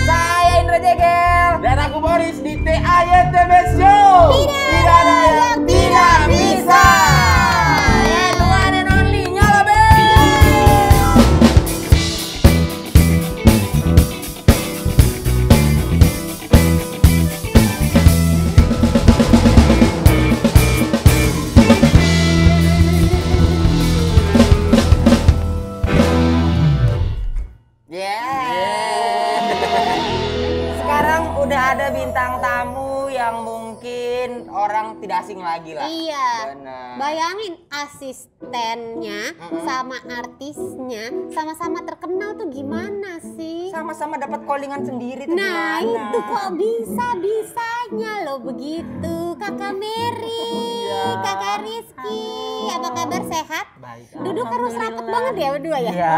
Saya Indra Jegel. Dan aku Boris di TAYTB Show. Tidak ada yang tidak bisa. The one and only Nyala Be. Sekarang udah ada bintang tamu yang mungkin orang tidak asing lagi lah. Iya. Benar. Bayangin asistennya sama artisnya sama-sama terkenal tuh gimana sih? Sama-sama dapat callingan sendiri tuh Nah gimana? itu kok bisa-bisanya loh begitu. Kakak Mary, Kakak Rizky, apa kabar, sehat? Baik. Duduk harus rapat banget ya berdua ya? Iya.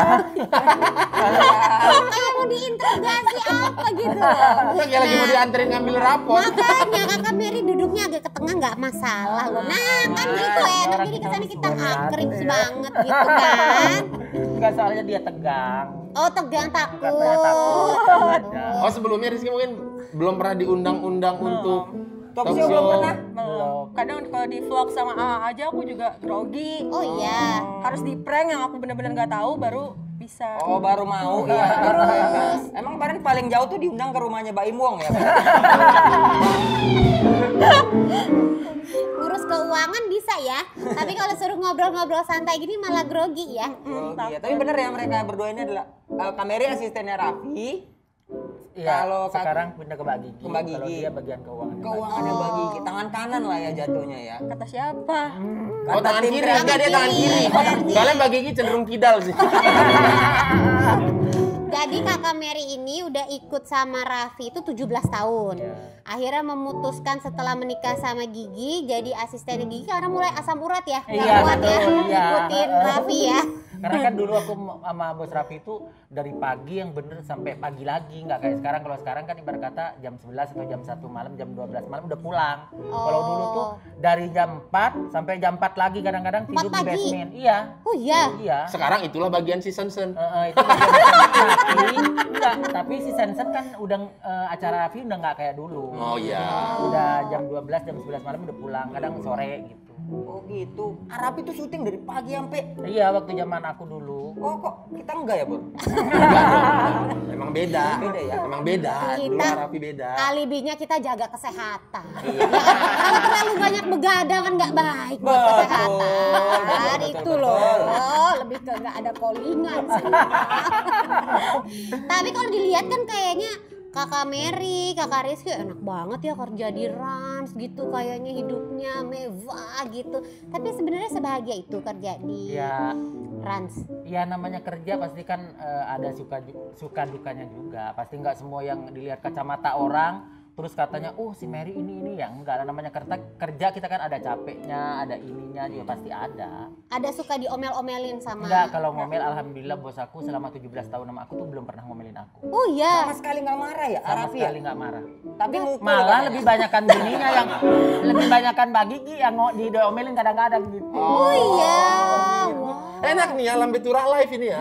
Kayak mau diinterogasi apa gitu loh. Kayak lagi mau dianterin ngambil rapor. Makanya Kakak Mary duduknya agak ke tengah nggak masalah loh. Nah kan gitu enak, jadi kesana kita akrib banget gitu kan. Enggak, soalnya dia tegang. Oh tegang, takut. Katanya takut. Oh sebelumnya Rizky mungkin belum pernah diundang-undang untuk Talk show belum pernah? Belum. Kadang kalau di vlog sama AA aja aku juga grogi. Oh iya. Harus di prank yang aku bener-bener nggak tahu baru bisa. Oh baru mau ya. Emang kemarin paling jauh tuh diundang ke rumahnya Mbak Imwong ya. Ngurus keuangan bisa ya. Tapi kalau suruh ngobrol-ngobrol santai gini malah grogi ya. Iya, tapi bener ya mereka berdua ini adalah Kak Mary asistennya Raffi. Iya. Kalau Sekarang pindah ke Mbak Gigi. Ke Mbak Kalau Gigi. dia bagian keuangan. Keuangannya bagi tangan kanan lah ya jatuhnya ya. Kata siapa? Oh tangan tim kiri, Raffi. enggak dia tangan kiri. Soalnya Mbak Gigi cenderung kidal sih. Jadi Kakak Mary ini udah ikut sama Raffi itu 17 tahun. Akhirnya memutuskan setelah menikah sama Gigi jadi asistennya Gigi karena mulai asam urat ya. Nggak Iya, kuat ya betul, iya. ngikutin Raffi ya. Karena kan dulu aku sama Bos Raffi itu dari pagi yang bener sampai pagi lagi, nggak kayak sekarang. Kalau sekarang kan ibarat kata jam 11 atau jam 1 malam, jam 12 malam udah pulang. Kalau dulu tuh dari jam 4 sampai jam 4 lagi kadang-kadang tidur di 4 pagi? basement. Iya. Oh iya. Iya. Sekarang itulah bagian si Sensen. Itu bagian tapi si Sensen kan udah acara Raffi udah nggak kayak dulu. Oh iya. Udah jam 12 jam 11 malam udah pulang, kadang sore gitu. Oh gitu. Raffi tuh syuting dari pagi sampai. Iya, waktu zaman aku dulu. Oh kok kita enggak ya, Bor? Enggak dong. Emang beda. Beda ya? Emang beda. Dulu Kita Raffi beda. alibinya kita jaga kesehatan. Iya. Kalau terlalu banyak begadang kan nggak baik buat Betul. kesehatan. Betul, Itu betul, loh. betul. Oh, lebih ke nggak ada callingan sih. Tapi kalau dilihat kan kayaknya Kakak Mary, Kakak Rizky enak banget ya kerja di Rans gitu, kayaknya hidupnya mewah gitu. Tapi sebenarnya sebahagia itu kerja di Ya, Rans. ya namanya kerja pasti kan ada suka dukanya juga. Pasti nggak semua yang dilihat kacamata orang terus katanya, oh si Mary ini yang enggak. Namanya kerja kita kan ada capeknya, ada ininya juga pasti ada. Ada suka diomel-omelin sama. Enggak, kalau ngomel alhamdulillah bos aku selama 17 tahun sama aku tuh belum pernah ngomelin aku. Oh iya. Sama sekali nggak marah ya, Sama Raffi ya? sekali nggak marah. Tapi mukul Malah katanya. lebih banyakan bininya yang lebih banyakan Mbak Gigi yang diomelin kadang-kadang gitu. Oh iya. Enak nih ya Lambe Tura live ini ya.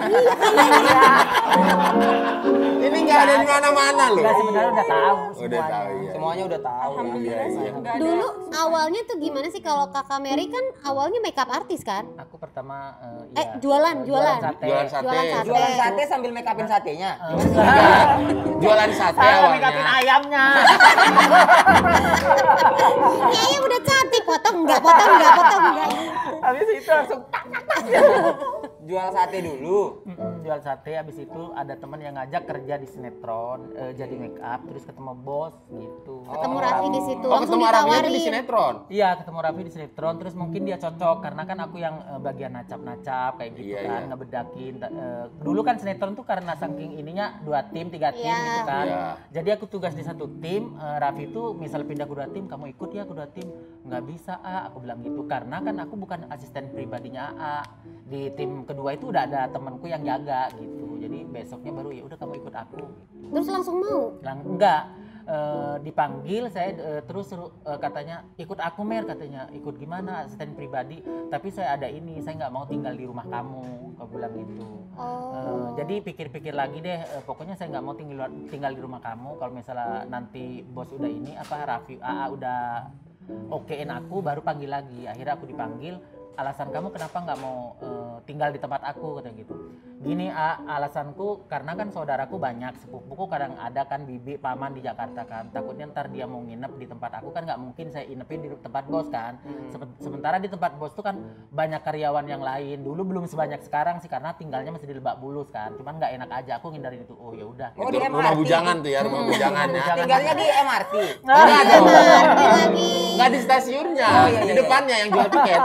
Ini nggak ada di mana-mana loh. Enggak, sebenarnya udah tahu Udah semuanya. tahu ya. Semuanya udah tahu. Alhamdulillah sih nggak ada. Dulu awalnya tuh gimana sih kalau Kakak Mary kan awalnya makeup artis kan? Aku pertama Jualan. sate. Jualan sate. Jualan sate. Jualan sate sambil make upin satenya. Jualan sate Saya make-upin awalnya. ayamnya. Kayaknya udah cantik, potong enggak, potong enggak, potong enggak. Habis itu langsung Jual sate dulu. jual sate. Habis itu ada teman yang ngajak kerja di sinetron, jadi make up, terus ketemu bos gitu. Ketemu Raffi di situ, Oh langsung ketemu Raffi itu di ditawarin. sinetron. Iya, ketemu Raffi di sinetron, terus mungkin dia cocok karena kan aku yang bagian nacap-nacap kayak gitu Iya, kan, iya. ngebedakin. Dulu kan sinetron tuh karena saking ininya 2 tim, 3 tim Iya. gitu kan. Iya. Jadi aku tugas di satu tim, Raffi itu misal pindah ke 2 tim, kamu ikut ya ke 2 tim. Nggak bisa, aku bilang gitu. Karena kan aku bukan asisten pribadinya AA. Di tim kedua itu udah ada temanku yang jaga gitu. Jadi besoknya baru ya udah kamu ikut aku. Terus langsung mau. Enggak. dipanggil saya terus katanya ikut aku Mer, katanya ikut gimana asisten pribadi, tapi saya ada ini, saya nggak mau tinggal di rumah kamu, aku bilang gitu. Jadi pikir-pikir lagi deh, pokoknya saya nggak mau tinggal di rumah kamu, kalau misalnya nanti bos udah ini Raffi AA udah okein aku baru panggil lagi. Akhirnya aku dipanggil, alasan kamu kenapa nggak mau tinggal di tempat aku, katanya gitu. Gini alasanku karena kan saudaraku banyak, sepupuku kadang ada kan bibi paman di Jakarta kan, takutnya ntar dia mau nginep di tempat aku kan nggak mungkin saya inepin di tempat bos kan. Sementara di tempat bos tuh kan banyak karyawan yang lain, dulu belum sebanyak sekarang sih karena tinggalnya masih di Lebak Bulus kan, cuman nggak enak aja aku ngindarin itu. Oh ya udah. Oh, di Rumah MRT. bujangan tuh ya, rumah bujangan ya. Tinggalnya di MRT. Enggak dong. lagi. Enggak di stasiunnya, iya, di iya. depannya yang jual tiket.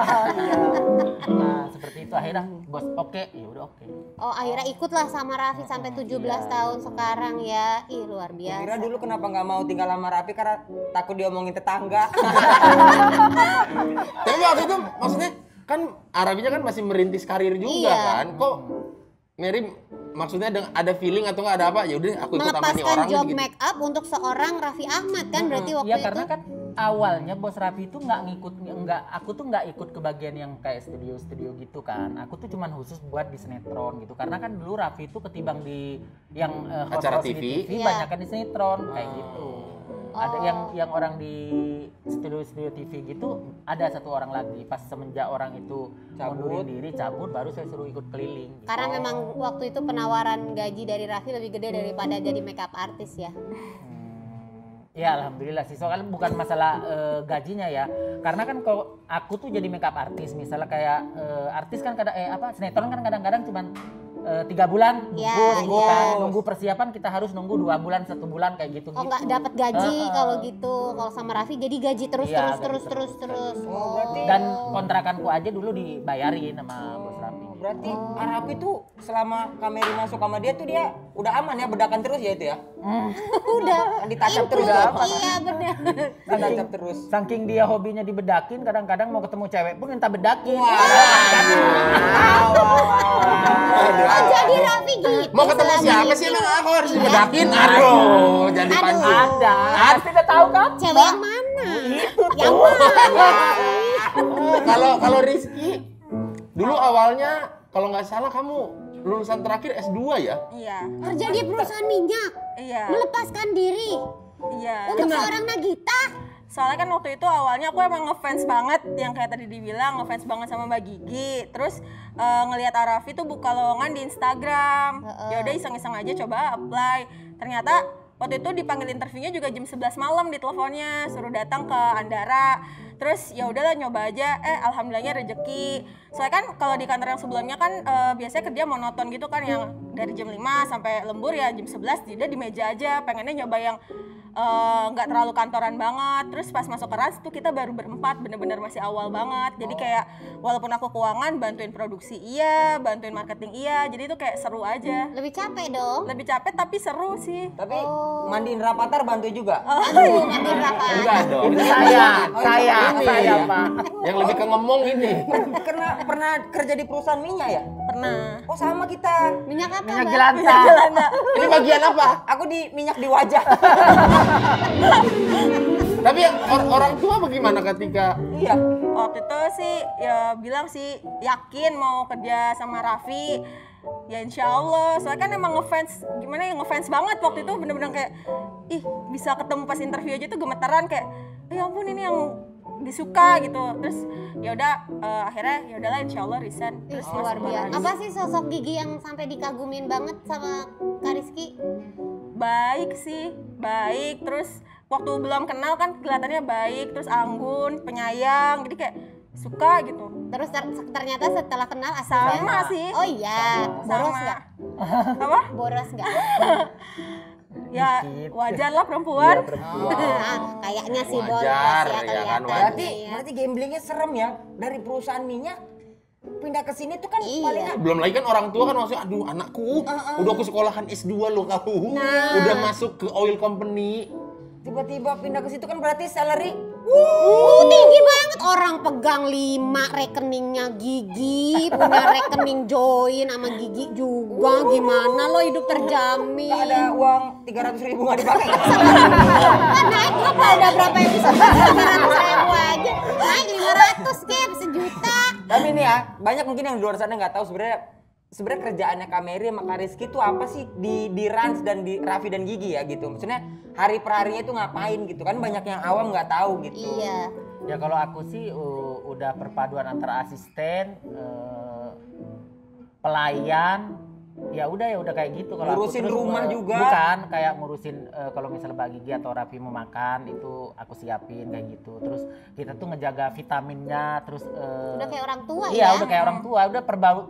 Nah seperti itu akhirnya bos oke, ya udah oke. Oh, akhirnya ikutlah sama Raffi sampai 17 tahun sekarang ya. Ih, luar biasa. Kira dulu kenapa nggak mau tinggal sama Raffi karena takut diomongin tetangga. Tapi waktu itu maksudnya kan Arabinya kan masih merintis karir juga Iya. kan. Kok Mary maksudnya ada feeling atau nggak ada apa? Ya udah aku ikut sama nih Melepaskan orang job gitu. make up untuk seorang Raffi Ahmad kan berarti waktu Iya itu. karena kan awalnya bos Raffi itu aku tuh nggak ikut ke bagian yang kayak studio gitu kan. Aku tuh cuman khusus buat di sinetron gitu. Karena kan dulu Raffi itu ketimbang di yang Acara host-host TV. di Iya. banyak kan di sinetron kayak gitu. Ada yang orang di studio TV gitu, ada satu orang lagi. Pas semenjak orang itu mundurin diri cabut, baru saya suruh ikut keliling. Gitu. Karena memang waktu itu penawaran gaji dari Raffi lebih gede daripada jadi makeup artis ya. Ya alhamdulillah sih, soalnya bukan masalah gajinya ya. Karena kan kalau aku tuh jadi makeup artis, misalnya kayak artis kan sinetron kan kadang-kadang cuman 3 bulan Ya, nunggu iya. kan, nunggu persiapan kita harus nunggu 2 bulan 1 bulan kayak gitu. Oh, nggak dapat gaji kalau gitu. Kalau sama Raffi jadi gaji terus Iya, terus gaji terus terus. Oh, berarti Dan kontrakanku aja dulu dibayarin sama bos Raffi. berarti Raffi tuh selama Kameri masuk sama dia tuh dia udah aman ya, bedakan terus ya itu ya. Udah. Ditacap terus ya. Iya benar. Ditacap terus. Saking dia hobinya dibedakin, kadang-kadang mau ketemu cewek pun minta bedakin. Oh, jadi Raffi gitu. Mau ketemu selama siapa ini. sih emang aku harus dibedakin? Aduh, jadi Aduh. pancing. Ada, pasti udah tahu kan? Cewek yang mana? Yang mana? Kalau Rizky dulu awalnya kalau nggak salah kamu lulusan terakhir S2 ya? Iya. Kerja di perusahaan minyak. Iya. Melepaskan diri Iya. untuk seorang Nagita. Soalnya kan waktu itu awalnya aku emang ngefans banget yang kayak tadi dibilang, ngefans banget sama Mbak Gigi. Terus ngelihat Raffi tuh buka lowongan di Instagram. Ya udah iseng-iseng aja coba apply. Ternyata waktu itu dipanggil interviewnya juga jam 11 malam di teleponnya, suruh datang ke Andara. Terus ya udahlah nyoba aja, alhamdulillahnya rezeki. Soalnya kan kalau di kantor yang sebelumnya kan biasanya kerja monoton gitu kan, yang dari jam 5 sampai lembur ya jam 11 dia di meja aja. Pengennya nyoba yang nggak terlalu kantoran banget. Terus pas masuk ke Rans tuh kita baru berempat, bener-bener masih awal banget. Jadi kayak walaupun aku keuangan, bantuin produksi iya, bantuin marketing iya. Jadi itu kayak seru aja. Lebih capek dong. Lebih capek tapi seru sih. Tapi mandiin Rapatar bantu juga. Aduh, mandiin Rafa. Enggak dong. Ini saya, Ini. Pak. Yang lebih ke ngomong ini. Karena pernah kerja di perusahaan minyak ya? Pernah. Oh sama kita. Minyak apa, Minyak Mbak? jelantah. Ini bagian apa? Aku di minyak di wajah. Tapi orang tua bagaimana ketika Iya. Waktu itu sih ya bilang sih yakin mau kerja sama Raffi. Ya insya Allah, soalnya kan emang ngefans, gimana ya, ngefans banget waktu itu, bener-bener kayak ih bisa ketemu pas interview aja tuh gemeteran kayak ya ampun ini yang disuka gitu. Terus ya udah akhirnya ya udahlah insya Allah resign. Terus Luar masuk biasa. Rans. Apa sih sosok Gigi yang sampai dikagumin banget sama Kak Rizky? Baik sih, baik. Terus waktu belum kenal kan kelihatannya baik, terus anggun, penyayang, jadi kayak suka gitu. Terus ternyata setelah kenal aslinya Sama sih. Oh iya, boros Sama. nggak? Apa? Boros nggak? Ya wajar lah perempuan. Nah, kayaknya sih boros Wajar, ya ya kan, kelihatan. Berarti ya. berarti gamblingnya serem ya, dari perusahaan minyak pindah ke sini tuh kan Iya. paling belum lagi kan orang tua kan maksudnya aduh anakku udah aku sekolahan S2 loh kamu. Nah. Udah masuk ke oil company. tiba-tiba pindah ke situ kan berarti salary Tinggi banget, orang pegang 5 rekeningnya Gigi, punya rekening join sama Gigi juga. Gimana lo hidup terjamin? Gak ada uang 300.000 nggak dipakai. Kan naik apa udah berapa episode? 500.000 aja. Naik 500 Kep, sejuta. Tapi nih ya, banyak mungkin yang di luar sana nggak tahu sebenarnya kerjaannya Kak Mary sama Kak Rizky itu apa sih di Rans dan di Raffi dan Gigi ya gitu. Maksudnya hari per harinya itu ngapain gitu kan, banyak yang awam nggak tahu gitu. Iya. Ya kalau aku sih udah perpaduan antara asisten, pelayan, ya udah kayak gitu. Kalau Ngurusin aku terus, rumah juga? Bukan, kayak ngurusin kalau misalnya Mbak Gigi atau Raffi mau makan itu aku siapin kayak gitu. Terus kita tuh ngejaga vitaminnya, terus Udah kayak orang tua iya, ya. udah kayak orang tua, udah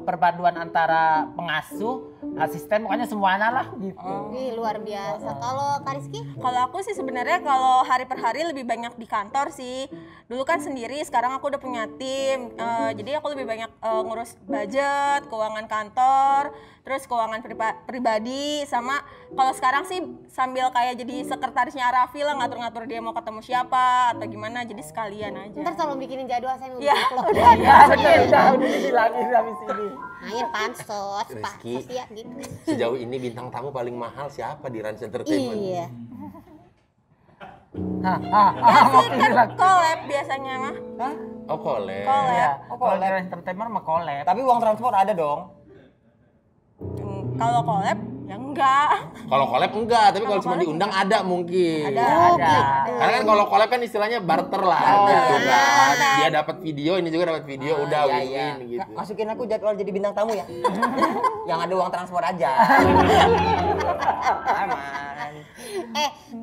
perpaduan antara pengasuh, asisten, pokoknya semuanya lah gitu. Wih, luar biasa. Kalau Kak Rizky? Kalau aku sih sebenarnya kalau hari per hari lebih banyak di kantor sih. Dulu kan sendiri, sekarang aku udah punya tim. Jadi aku lebih banyak ngurus budget, keuangan kantor, terus keuangan pribadi, sama kalau sekarang sih sambil kayak jadi sekretarisnya Raffi lah, ngatur-ngatur dia mau ketemu siapa atau gimana, jadi sekalian aja. Ntar tolong bikinin jadwal saya mau Iya, bikin vlog. udah. Ya udah dibilangin habis ini. Main pansos, Pak. Rizky. Sofia gitu. Sejauh ini bintang tamu paling mahal siapa di Rans Entertainment? Iya. Sih kan collab biasanya mah. Hah? Oh, collab. Collab. Iya, Oh, kalau collab. di entertainment mah collab. Tapi uang transport ada dong. Kalau collab ya enggak. Kalau collab enggak, tapi kalau cuma diundang ada mungkin. Ada. Karena kan kalau collab kan istilahnya barter lah, Oh, gitu iya. kan. Dia dapat video, ini juga dapat video, udah Iya, win-win iya. gitu. Kak, masukin aku jadwal jadi bintang tamu ya. Yang ada uang transport aja. Aman.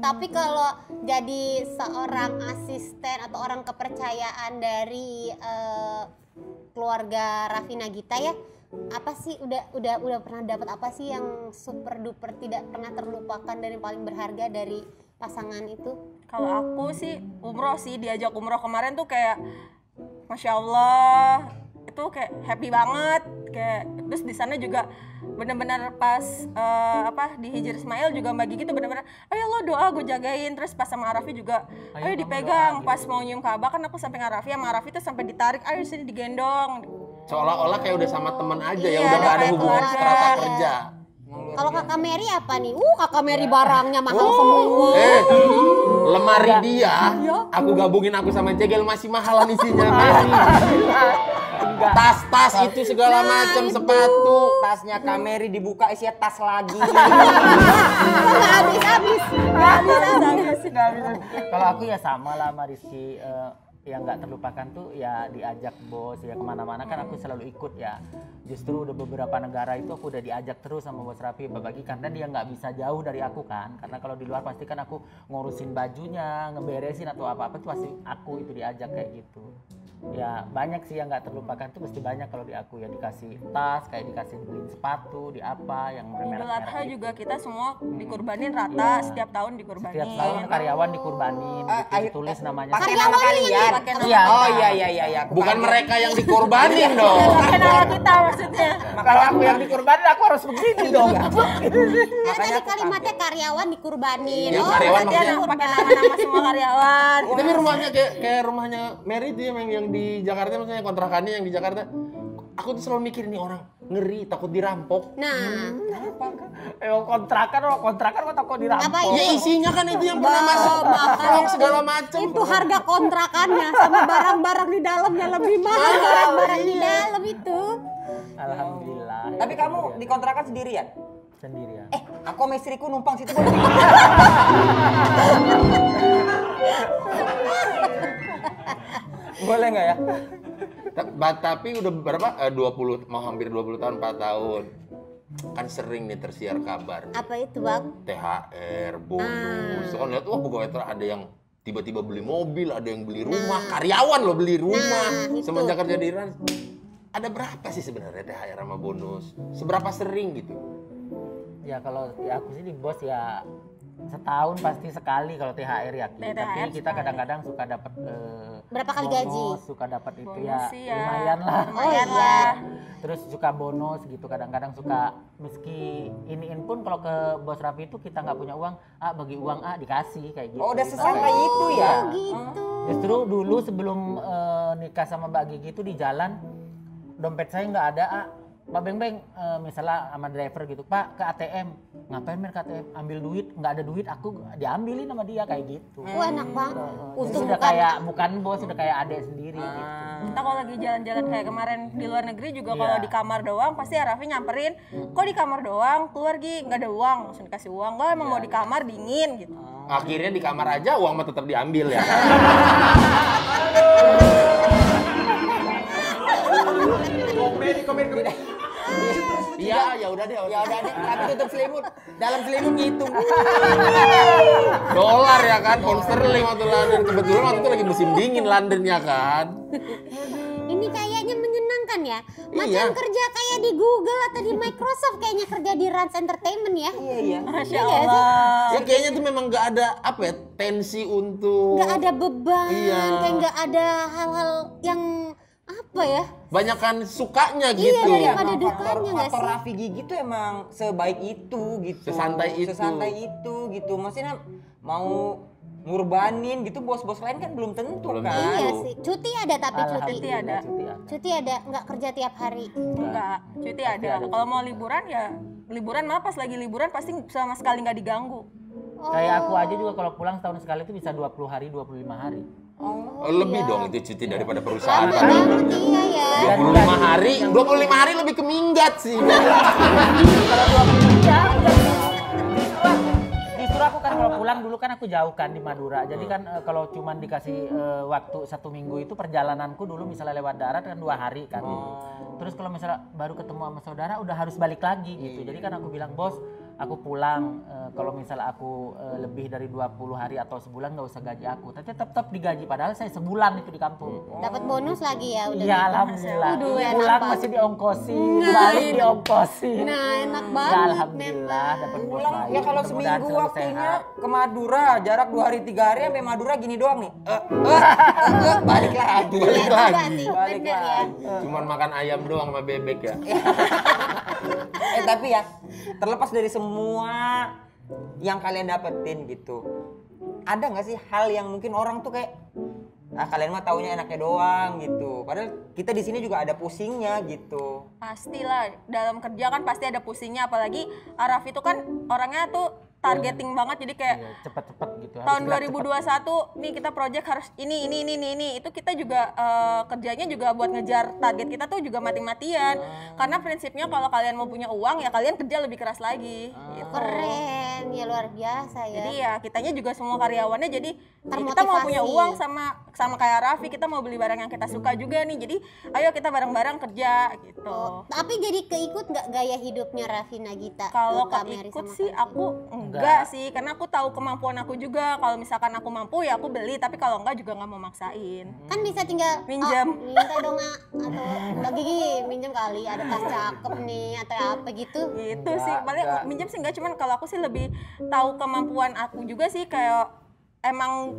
Tapi kalau jadi seorang asisten atau orang kepercayaan dari keluarga Raffi Nagita ya, apa sih udah pernah dapat apa sih yang super duper tidak pernah terlupakan dan yang paling berharga dari pasangan itu? Kalau aku sih umroh sih, diajak umroh kemarin tuh kayak Masya Allah, itu kayak happy banget. Kayak terus di sana juga benar-benar pas di Hijr Ismail juga Mbak Gigi tuh benar-benar ayo lo doa gue jagain. Terus pas sama Raffi juga ayo dipegang. Pas mau nyium Ka'bah kan aku sampai Raffi, sama Raffi tuh sampai ditarik, ayo sini digendong. Seolah-olah kayak udah sama temen aja ya, Iya, udah udah gak ada kayak hubungan keluarga. strata kerja. Kalau Kakak Mary apa nih? Kakak Mary barangnya mahal semua. Lemari dia, aku gabungin aku sama Cegel masih mahalan isinya. Mary. Tas-tas itu segala macam, sepatu. Tasnya Kak Mary dibuka isinya tas lagi. Nggak habis-habis. Kalau aku ya sama lah sama Rizky, yang nggak terlupakan tuh ya diajak bos ya kemana-mana kan aku selalu ikut ya. Justru udah beberapa negara itu aku udah diajak terus sama bos Raffi berbagi karena dia nggak bisa jauh dari aku kan. Karena kalau di luar pasti kan aku ngurusin bajunya, ngeberesin atau apa-apa tuh pasti aku itu diajak kayak gitu. Ya banyak sih yang nggak terlupakan tuh pasti banyak kalau di aku ya, dikasih tas, kayak dikasih beliin sepatu, di apa yang Idul Adha merek-merek juga kita semua dikurbanin rata, Iya. setiap tahun dikurbanin. setiap tahun karyawan dikurbanin gitu, ditulis namanya. Pakai nama kalian. Pakai nama Iya. Oh iya. Aku Bukan kaget. mereka yang dikorbanin dong. Pakai nama kita maksudnya. Kalau aku yang dikurbanin aku harus begini dong. Karena tadi kalimatnya karyawan dikurbanin. Iya, karyawan Dia maksudnya. pakai nama-nama semua karyawan. Tapi rumahnya kayak rumahnya Mary itu yang di Jakarta, maksudnya kontrakannya yang di Jakarta. Aku tuh selalu mikir nih orang ngeri, takut dirampok. Nah, kontrakan kok takut dirampok. apa Ya itu? isinya kan itu yang pernah masuk uang segala macam. Itu harga kontrakannya sama barang-barang di dalamnya lebih mahal barang-barang di dalam itu. Alhamdulillah. Tapi kamu di kontrakan sendirian? sendirian. Aku sama istriku numpang situ boleh. Boleh nggak ya? Tapi udah berapa? 20, mau hampir 20 tahun, 4 tahun. Kan sering nih tersiar kabar. Apa itu, Bang? THR, bonus. Kan lihat, wah pegawai ada yang tiba-tiba beli mobil, ada yang beli rumah. Karyawan loh beli rumah. itu. Semenjak kerja di Rans. Ada berapa sih sebenarnya THR sama bonus? Seberapa sering gitu? Ya kalau ya aku sih di bos ya setahun pasti sekali kalau THR ya. Ki. THR Tapi kita sekali. kadang-kadang suka dapat Berapa kali bonus, gaji? suka dapat itu Bonus ya, sih ya. lumayan lah. Lumayan Oh, iya. lah. Terus suka bonus gitu, kadang-kadang suka meski iniin pun kalau ke bos Raffi itu kita nggak punya uang, bagi uang dikasih kayak gitu. Oh, udah Kita sesampai kayak- itu ya? Oh gitu. Justru dulu sebelum nikah sama Mbak Gigi itu di jalan dompet saya nggak ada. Pak Beng, misalnya sama driver gitu, Pak ke ATM, ngapain ke ATM? Ambil duit, nggak ada duit, aku diambilin sama dia kayak gitu. Wah enak banget. Jadi Untung sudah bukan kayak bukan bos, sudah kayak adik sendiri gitu. Kita kalau lagi jalan-jalan kayak kemarin di luar negeri juga Iya. kalau di kamar doang pasti Raffi nyamperin, kok di kamar doang, keluar Gi, nggak ada uang, langsung dikasih uang, nggak emang mau di kamar dingin gitu. Akhirnya di kamar aja uang mah tetap diambil ya. Iya, ya udah deh. Ya udah deh, tapi tutup selimut. Dalam selimut ngitung. Dolar ya kan, pound sterling waktu London. Kebetulan waktu itu lagi musim dingin London ya kan. Ini kayaknya menyenangkan ya. Macam Iya. kerja kayak di Google atau di Microsoft kayaknya kerja di Rans Entertainment ya. Iya, iya. Masya Iya nggak sih? Allah. Ya kayaknya tuh memang nggak ada apa ya, tensi untuk Nggak ada beban, Iya. kayak nggak ada hal-hal yang apa ya. banyakan sukanya Iya, gitu. daripada Faktor, dukanya nggak faktor sih? Raffi Gigi tuh emang sebaik itu gitu. Sesantai itu. Sesantai itu gitu. Maksudnya mau ngurbanin gitu bos-bos lain kan belum tentu Belum kan. tentu. Iya sih. Cuti ada tapi cuti. Alhamdulillah, ada. cuti ada. Cuti ada, nggak kerja tiap hari. Enggak, cuti ada. Kalau mau liburan ya liburan mah pas lagi liburan pasti sama sekali nggak diganggu. Kayak aku aja juga kalau pulang setahun sekali itu bisa 20 hari, 25 hari. Oh, lebih dong itu cuti daripada perusahaan. Lama Tadi banget, iya ya. 25 hari, 25 hari lebih ke minggat sih. Kalau 20 ya, justru aku kan kalau pulang dulu kan aku jauh kan di Madura. Jadi kan kalau cuman dikasih waktu 1 minggu itu perjalananku dulu misalnya lewat darat kan 2 hari kan. Terus kalau misalnya baru ketemu sama saudara udah harus balik lagi gitu. Jadi kan aku bilang, bos, aku pulang kalau misalnya aku lebih dari 20 hari atau sebulan nggak usah gaji aku. Tapi tetap digaji padahal saya sebulan itu di kampung. Dapat bonus lagi ya udah. Iya, gitu. alhamdulillah. Aduh, enak Pulang banget. masih diongkosin, balik diongkosin. Nah, enak Ya, banget alhamdulillah dapat bos Pulang baik. ya kalau Mudah-mudahan seminggu selalu waktunya sehat. ke Madura, jarak 2 hari 3 hari sampai Madura gini doang nih. Balik lagi. Balik Iya juga lagi. sih, Balik bener ya. Cuman makan ayam doang sama bebek ya. Tapi ya terlepas dari semua yang kalian dapetin gitu, ada nggak sih hal yang mungkin orang tuh kayak kalian mah taunya enaknya doang gitu, padahal kita di sini juga ada pusingnya gitu. Pastilah dalam kerja kan pasti ada pusingnya, apalagi Araf itu kan orangnya tuh targeting banget, jadi kayak Iya, cepet-cepet gitu. harus tahun gerak cepet. 2021 nih kita project harus ini itu kita juga kerjanya juga buat ngejar target kita tuh juga mati-matian, karena prinsipnya kalau kalian mau punya uang ya kalian kerja lebih keras lagi gitu. Keren, ya luar biasa ya. Jadi ya kitanya juga semua karyawannya jadi kita mau Termotivasi. punya uang sama kayak Raffi, kita mau beli barang yang kita suka juga nih, jadi ayo kita bareng-bareng kerja gitu. Tapi jadi keikut nggak gaya hidupnya Raffi Nagita? Kalau Kak Mary keikut sama sih Kak aku enggak sih, karena aku tahu kemampuan aku juga. Kalau misalkan aku mampu ya aku beli, tapi kalau enggak juga nggak mau maksain. kan bisa tinggal Minjem. minta dong Mak. Atau Mbak Gigi minjem kali ada tas cakep nih atau apa gitu. Gitu sih, paling minjem sih enggak, cuman kalau aku sih lebih tahu kemampuan aku juga sih, kayak emang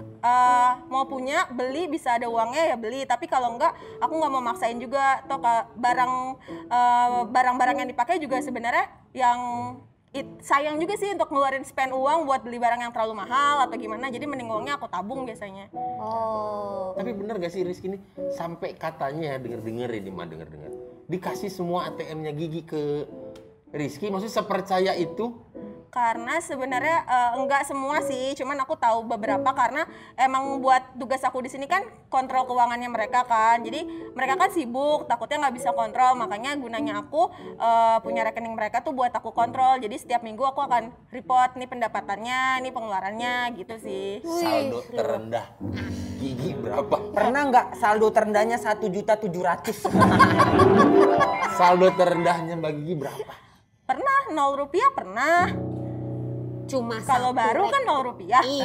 mau punya beli bisa ada uangnya ya beli, tapi kalau enggak aku nggak mau maksain juga. Toh barang-barang yang dipakai juga sebenarnya yang sayang juga sih untuk ngeluarin spend uang buat beli barang yang terlalu mahal atau gimana, jadi mending uangnya aku tabung biasanya. Oh. Tapi bener gak sih Rizky ini sampai katanya denger-denger ini mah denger-denger dikasih semua ATM-nya Gigi ke Rizky, maksudnya sepercaya itu? Karena sebenarnya enggak semua sih, cuman aku tahu beberapa karena emang buat tugas aku di sini kan kontrol keuangannya mereka kan. Jadi mereka kan sibuk, takutnya nggak bisa kontrol, makanya gunanya aku punya rekening mereka tuh buat aku kontrol. Jadi setiap minggu aku akan report nih pendapatannya, nih pengeluarannya gitu sih. Saldo terendah Gigi berapa? Pernah nggak saldo terendahnya 1.700.000? Saldo terendahnya Mbak Gigi berapa? Pernah 0 rupiah pernah. Cuma Kalau satu baru kan 0 rupiah. Iya.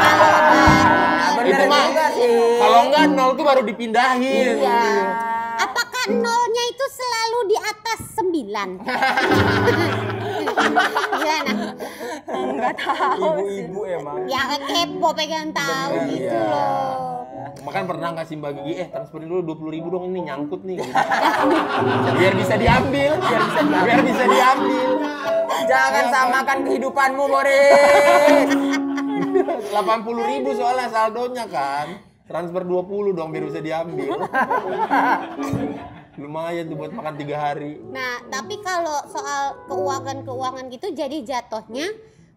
Kalau baru. Bener Itu mah juga sih. kalau enggak 0 tuh baru dipindahin. Iya. Apakah nolnya itu selalu di atas 9? Gimana? Enggak tahu sih. Ibu-ibu emang. Ya kepo pengen tahu gitu Iya. loh. Makan pernah ngasih Mbak Gigi, transferin dulu 20.000 dong, ini nyangkut nih. Gitu. Biar bisa diambil, biar bisa diambil. Jangan samakan kehidupanmu, Boris. 80.000 soalnya saldonya kan. Transfer 20 dong biar bisa diambil. Lumayan tuh buat makan 3 hari. Nah, tapi kalau soal keuangan gitu jadi jatuhnya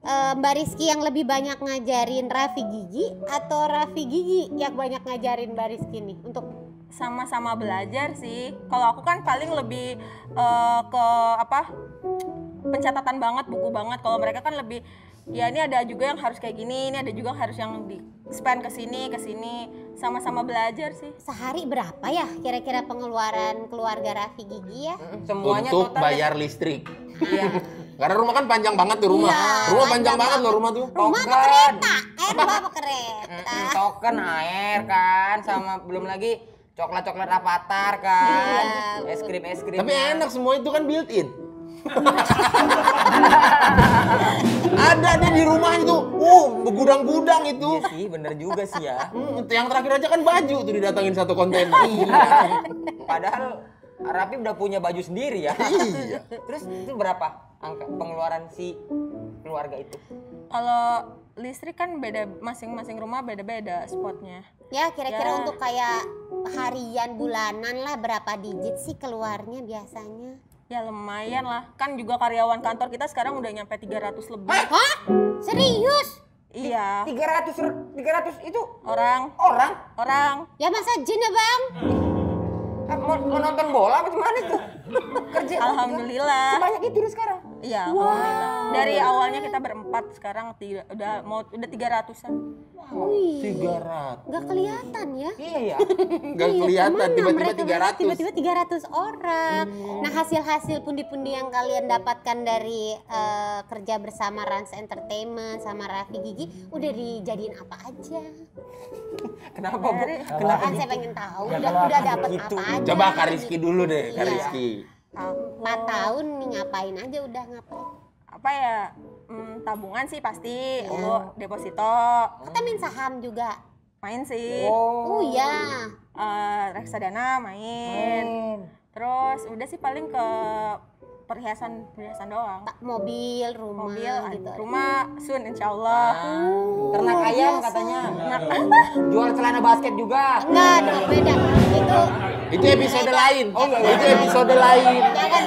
Mbak Rizky yang lebih banyak ngajarin Raffi Gigi atau Raffi Gigi yang banyak ngajarin Mbak Rizky nih untuk Sama-sama belajar sih. Kalau aku kan paling lebih ke apa? Pencatatan banget, buku banget. Kalau mereka kan lebih ya ini ada juga yang harus kayak gini, ini ada juga harus yang di spend ke sini. Sama-sama belajar sih. sehari berapa ya kira-kira pengeluaran keluarga Raffi Gigi ya? Semuanya Untuk total bayar listrik. Iya. Karena rumah kan panjang banget tuh rumah. Iya, Rumah panjang panjang banget loh rumah tuh. Rumah apa kereta? Rumah apa kereta? Token air kan, sama belum lagi coklat-coklat Rapatar kan, Iya. es krim Tapi enak semua itu kan built in. Ada nih di rumah itu. Begudang-gudang itu. Iya sih, bener juga sih ya. Yang terakhir aja kan baju tuh didatangin 1 kontainer. Iya. Padahal Raffi udah punya baju sendiri ya. Iya. Terus itu berapa angka pengeluaran si keluarga itu? Kalau listrik kan beda, masing-masing rumah beda-beda spotnya. Ya kira-kira Ya. untuk kayak harian bulanan lah berapa digit sih keluarnya biasanya? Ya lumayan lah. Kan juga karyawan kantor kita sekarang udah nyampe 300 lebih. Hah? Serius? Iya. 300 itu Orang. Ya masa jin ya bang? mau nonton bola apa gimana itu? Kerja. Alhamdulillah. Sebanyak itu nih sekarang. Iya, alhamdulillah. Dari awalnya kita berempat, sekarang udah 300-an. Wih, 300. nggak kelihatan ya? Iya ya. Gak kelihatan Kemana tiba-tiba mereka 300. tiba-tiba 300 orang. Nah hasil-hasil pundi-pundi yang kalian dapatkan dari kerja bersama Rans Entertainment sama Raffi Gigi udah dijadiin apa aja? Kenapa Bu? Kenapa? Kan saya pengen tahu Ya, udah kalau dapet gitu. apa aja? Coba Kak Rizky dulu deh, Kak Iya. Rizky. 4 tahun nih ngapain aja udah ngapain? Apa ya? Tabungan sih pasti, deposito. Kita main saham juga. Main sih. Oh iya. Reksadana main. Terus udah sih paling ke perhiasan doang. Mobil, rumah Mobil, gitu. rumah soon insyaallah. Ternak ayam katanya. Jual celana basket juga. Enggak dong, beda. Itu episode lain. Itu episode lain. Jangan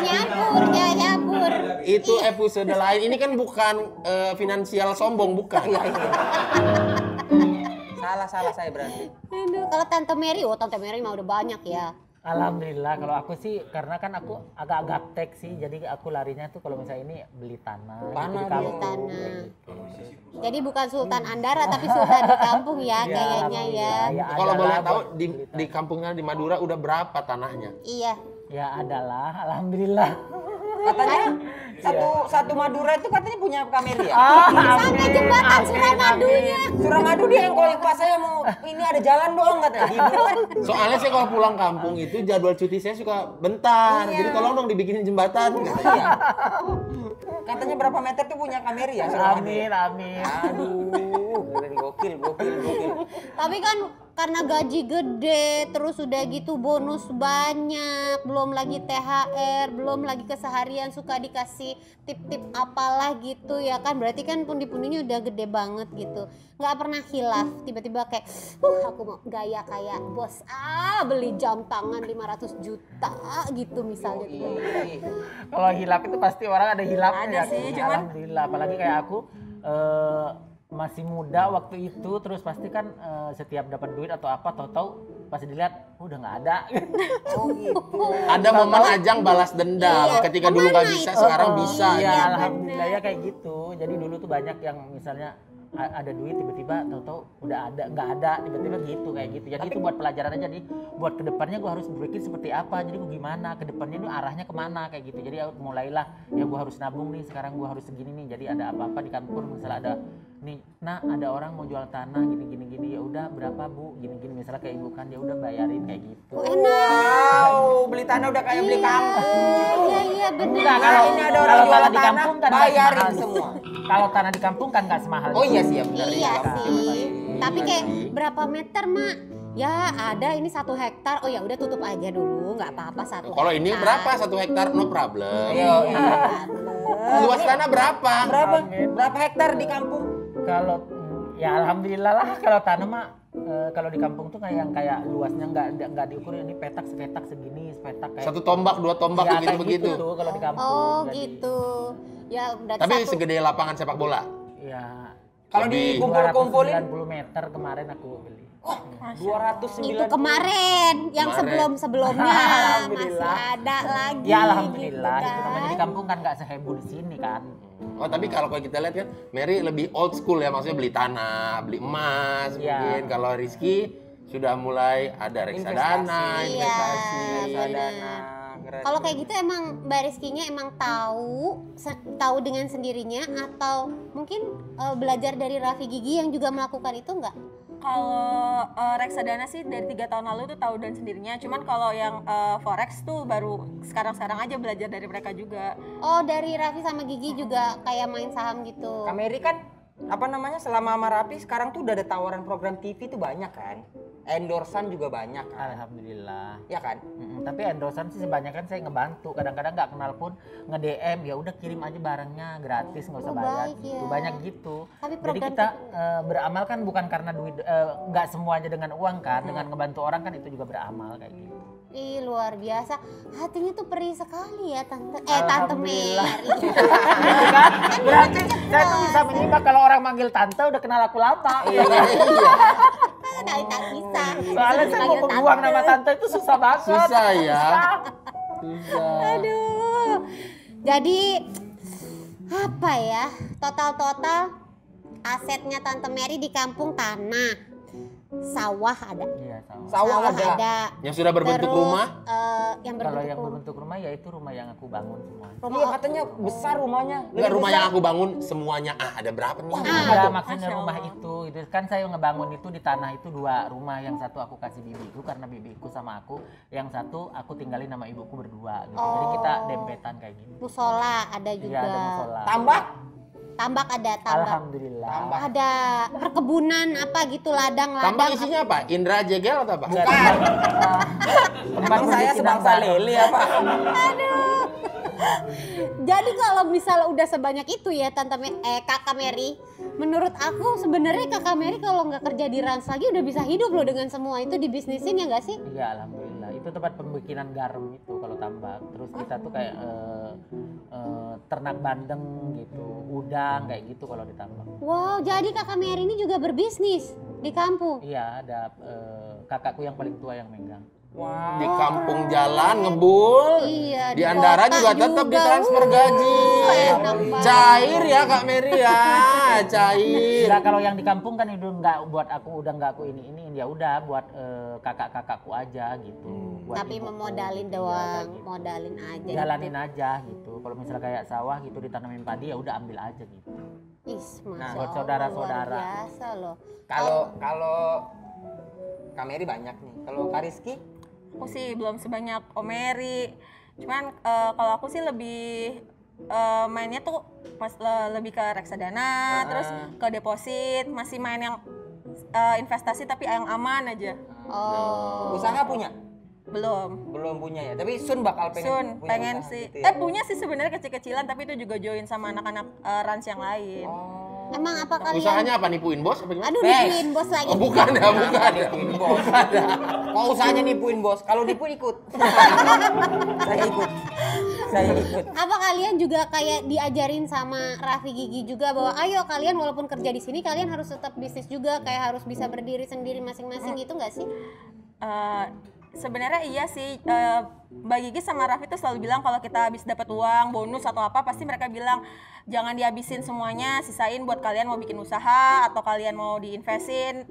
nyampur. Itu episode lain. Ini kan bukan finansial sombong, bukan. Salah saya berarti. Aduh, kalau Tante Mary mah udah banyak ya. Alhamdulillah kalau aku sih karena kan aku agak gaptek sih jadi aku larinya tuh kalau misalnya ini beli tanah gitu Tanah, di kampung. beli tanah. Jadi bukan Sultan Andara tapi Sultan di kampung ya kayaknya ya. Ya Kalau boleh adalah tahu buat di, beli tanah. di kampungnya di Madura udah berapa tanahnya? Iya. Ya adalah alhamdulillah. Katanya satu Madura itu katanya punya kamera ya. Sampai jembatan Suramadunya. Suramadu dia yang calling pas saya mau ini ada jalan dong katanya. Gitu kan. Soalnya saya kalau pulang kampung itu jadwal cuti saya suka bentar. Jadi tolong dong dibikinin jembatan. Iya. Katanya berapa meter tuh punya kamera ya Suramadu. Amin. Aduh, gokil. Tapi kan karena gaji gede, terus udah gitu bonus banyak, belum lagi THR, belum lagi keseharian suka dikasih tip-tip apalah gitu ya kan. Berarti kan pundi-pundinya udah gede banget gitu. Nggak pernah hilaf, tiba-tiba kayak aku mau gaya kayak bos beli jam tangan 500 juta gitu misalnya. Kalau hilap itu pasti orang ada hilapnya. Ada sih, ya. cuman- Alhamdulillah apalagi kayak aku masih muda waktu itu terus pasti kan setiap dapat duit atau apa tahu-tahu pasti dilihat udah nggak ada. Ada momen Ajang balas dendam. Ketika dulu nggak bisa, sekarang bisa. Iya, gitu. alhamdulillah ya kayak gitu. Jadi dulu tuh banyak yang misalnya ada duit tiba-tiba tahu-tahu udah ada nggak ada tiba-tiba gitu kayak gitu. Jadi itu buat pelajaran aja. Jadi buat kedepannya gue harus berpikir seperti apa. Jadi gue gimana kedepannya ini arahnya kemana kayak gitu. Jadi mulailah ya gue harus nabung nih sekarang gue harus segini nih. Jadi ada apa-apa di kantor misalnya ada nih, nah ada orang mau jual tanah gini, ya udah berapa Bu, gini, misalnya kayak ibu kan, ya udah bayarin kayak gitu. Wow, beli tanah udah kayak beli kampung. Iya benar. Enggak, kalau ini ada orang kalau jual tanah di tanah, kampung kan nggak bayarin semahal. semua. Kalau tanah di kampung kan nggak semahal. Oh iya itu. sih, ya benar. Iya Kan. sih. Tapi kayak sih. berapa meter mak? Ya ada ini 1 hektar. Oh ya udah tutup aja dulu, nggak apa-apa 1 Kalau ini hektar. berapa 1 hektar? No problem. Iya, iya. Luas tanah berapa? Berapa? Berapa hektar di kampung? Kalau ya alhamdulillah lah kalau tanah mah kalau di kampung tuh kayak luasnya nggak diukur, ini petak sepetak segini, sepetak kayak 1 tombak, 2 tombak ya, kayak begitu-begitu. gitu tuh kalau di kampung. Oh Jadi, gitu. Ya berarti Tapi 1. segede lapangan sepak bola. ya Kalau Lebih. dikumpul-kumpulin 290 meter kemarin aku beli. 209. Itu kemarin, yang Kemarin. sebelumnya masih Alhamdulillah. ada lagi. Ya alhamdulillah gitu itu namanya di kan. kampung kan nggak seheboh di sini kan. Oh tapi kalau kita lihat kan Mary lebih old school ya, maksudnya beli tanah, beli emas Iya. mungkin. Kalau Rizky sudah mulai ada reksadana, Investasi. Iya, Reksadana. benar. Keren. Kalau kayak gitu emang Mbak Rizky-nya emang tahu dengan sendirinya atau mungkin belajar dari Raffi Gigi yang juga melakukan itu enggak? Kalau reksadana sih dari 3 tahun lalu tuh tahu dan sendirinya. Cuman kalau yang forex tuh baru sekarang aja belajar dari mereka juga. Oh, dari Raffi sama Gigi juga kayak main saham gitu. Kameri kan apa namanya selama sama Rapi sekarang tuh udah ada tawaran program TV tuh banyak kan, endorsan juga banyak kan, Alhamdulillah. ya kan? Tapi endorsan sih sebanyakan saya ngebantu. Kadang-kadang nggak kenal pun nge-DM, ya udah kirim aja barangnya gratis, nggak usah Oh, bayar baik gitu. ya. Banyak gitu. Tapi Jadi program kita beramal kan bukan karena duit, nggak semuanya dengan uang kan, dengan ngebantu orang kan itu juga beramal kayak gitu. Ih, luar biasa. Hatinya tuh perih sekali ya Tante Alhamdulillah. Mary. Kan? Berarti saya tuh bisa menyimak kalau orang manggil tante udah kenal aku lama. Iya. Tak bisa. Soalnya saya mau membuang nama tante itu susah banget. Susah ya. Susah. Aduh. Jadi apa ya? Total asetnya Tante Mary di kampung tanah. Sawah ada. Iya, sama. Sawah ada. Yang sudah berbentuk Terus, rumah? Yang Kalau berbentuk yang rumah. berbentuk rumah ya itu rumah yang aku bangun semua. Iya katanya besar rumahnya. Enggak, rumah yang aku bangun semuanya ada berapa nih? Iya, maksudnya Masya rumah Allah. itu kan saya ngebangun itu di tanah itu 2 rumah, yang satu aku kasih bibiku karena bibiku sama aku, yang satu aku tinggalin sama ibuku berdua gitu. Jadi kita dempetan kayak gini. Musola ada Iya, juga. ada musola. Tambak? Tambak ada tambak. Alhamdulillah. Ada perkebunan apa gitu ladang-ladang. Tambang isinya apa? Indra Jegel atau apa? Bukan. Tempat Emang saya bikin sebangsa nambah. lele apa? Jadi kalau misalnya udah sebanyak itu ya Kakak Mary, menurut aku sebenarnya Kakak Mary kalau nggak kerja di Rans lagi udah bisa hidup loh dengan semua itu dibisnisin ya nggak sih? Iya, alhamdulillah. Itu tempat pembikinan garam itu kalau tambak. Terus kita tuh kayak ternak bandeng gitu, udang kayak gitu kalau ditambak. Wow, jadi Kakak Mary ini juga berbisnis di kampung. Iya, ada kakakku yang paling tua yang megang. Wow. Di kampung jalan ngebul. Iya, Di Andara kota juga tetap ditransfer gaji. enak banget. Cair ya Kak Mary ya, cair. Nah, kalau yang di kampung kan itu nggak buat aku, udah nggak aku ini ya udah buat kakak-kakakku aja gitu. Buat Tapi ibuku. memodalin Iya, doang, kayak gitu. modalin aja. Jalanin aja gitu. Kalau misalnya kayak sawah gitu ditanamin padi ya udah ambil aja gitu. Is, Masya Nah, buat Allah, saudara-saudara. luar biasa loh. Kalau Kameri banyak nih. Kalau Kariski? Aku sih belum sebanyak Omeri. Cuman kalau aku sih lebih mainnya tuh lebih ke reksadana, terus ke deposit, masih main yang investasi tapi yang aman aja. Oh. Usaha punya? Belum. Belum punya ya. Tapi Sun bakal pengen punya Pengen usaha sih. gitu ya? Punya sih sebenarnya kecil-kecilan tapi itu juga join sama anak-anak Rans yang lain. Oh. Emang apa kalian? Usahanya apa, nipuin bos apa gimana? Aduh, Bes. nipuin bos lagi. Oh bukan ya, bukan ya. Nipuin bos. Kok usahanya nipuin bos? Kalau nipu ikut. Saya ikut. Apa kalian juga kayak diajarin sama Raffi Gigi juga bahwa ayo kalian walaupun kerja di sini kalian harus tetap bisnis juga, kayak harus bisa berdiri sendiri masing-masing gitu nggak sih? Sebenarnya iya sih, Mbak Gigi sama Raffi tuh selalu bilang kalau kita habis dapat uang, bonus atau apa, pasti mereka bilang jangan dihabisin semuanya, sisain buat kalian mau bikin usaha atau kalian mau diinvestin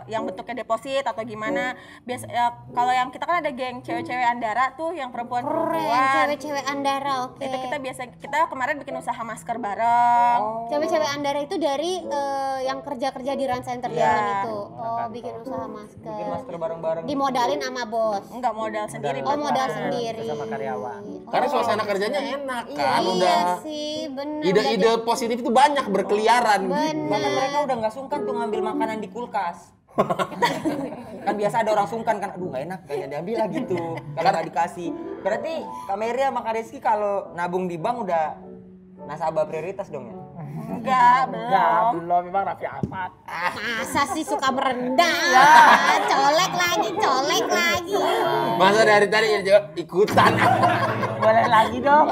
yang bentuknya deposit atau gimana. Biasa kalau yang kita kan ada geng cewek-cewek Andara tuh yang Keren, perempuan-perempuan. cewek-cewek Andara, oke. Itu kita kemarin bikin usaha masker bareng. Cewek-cewek Andara itu dari yang kerja-kerja di Rans Entertainment itu. Oh, bikin usaha Bikin masker. masker bareng-bareng. Dimodalin sama bos. Enggak modal sendiri. Oh, modal Bareng sendiri. sama karyawan. Karena suasana kerjanya enak kan, Iya udah sih, bener. ide-ide positif itu banyak berkeliaran gitu. Bahkan mereka udah nggak sungkan tuh ngambil makanan di kulkas. Kan biasa ada orang sungkan kan, aduh nggak enak kayaknya diambil lah gitu kalau nggak dikasih. Berarti Kak Mary sama Kak Rizky kalau nabung di bank udah nasabah prioritas dong ya? Enggak, Belum, memang Raffi Ahmad. Masa sih suka merendah? Colek lagi. Masa dari tadi ikutan. Boleh lagi dong.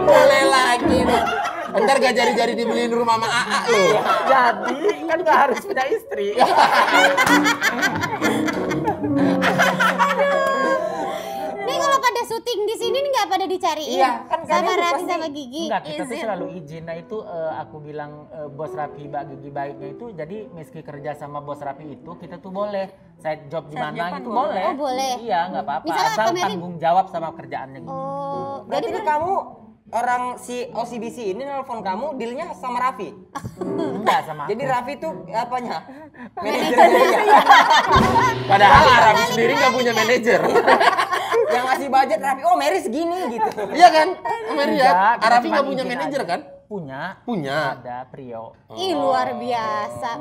Boleh lagi nih. Ntar gak jari-jari dibeliin rumah sama AA loh. Jadi kan nggak harus punya istri. Nih kalau pada syuting di sini nih nggak pada dicariin? Iya, kan sama kalian Raffi pasti- sama Gigi. Enggak, kita tuh Izin. selalu izin. Nah itu aku bilang bos Raffi, Mbak Gigi baiknya itu, jadi meski kerja sama bos Raffi itu, kita tuh boleh side job di Side mana job kan gitu boleh. boleh. Oh, boleh. Iya, nggak apa-apa. Misalnya Asal Kak Mary- tanggung jawab sama kerjaannya gitu. Oh, Berarti jadi ini kamu orang si OCBC ini nelfon kamu dealnya sama Raffi. Enggak sama Jadi aku. Raffi tuh apanya? Manajernya ya. Padahal Arabi sendiri gak punya manajer. Yang ngasih budget Raffi, oh Mary segini gitu. Iya kan? Mary ya? Enggak, kita Arabi cuma gak punya izin manajer aja. kan? Punya. Punya. Ada Prio. ih luar biasa.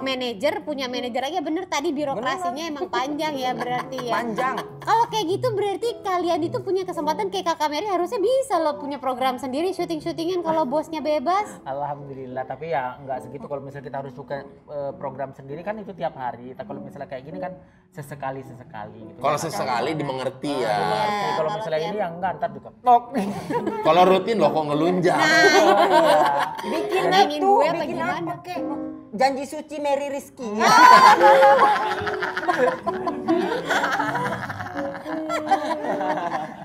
Manajer punya manajer aja bener tadi birokrasinya emang panjang ya berarti ya. Panjang. Kalau kayak gitu berarti kalian itu punya kesempatan kayak Kakak Mary harusnya bisa loh punya program sendiri syuting-syutingan kalau bosnya bebas. Alhamdulillah, tapi ya nggak segitu. Kalau misalnya kita harus suka program sendiri kan itu tiap hari. Kalau misalnya kayak gini kan sesekali gitu. Kalau sesekali dimengerti ya. Jadi kalau kalau misalnya tiap- ini ya enggak, ntar diketok. Kalau rutin loh kok ngelunjak. Bikin Nangin itu, gue apa bikin gimana? apa kek? Janji suci Mary Rizky.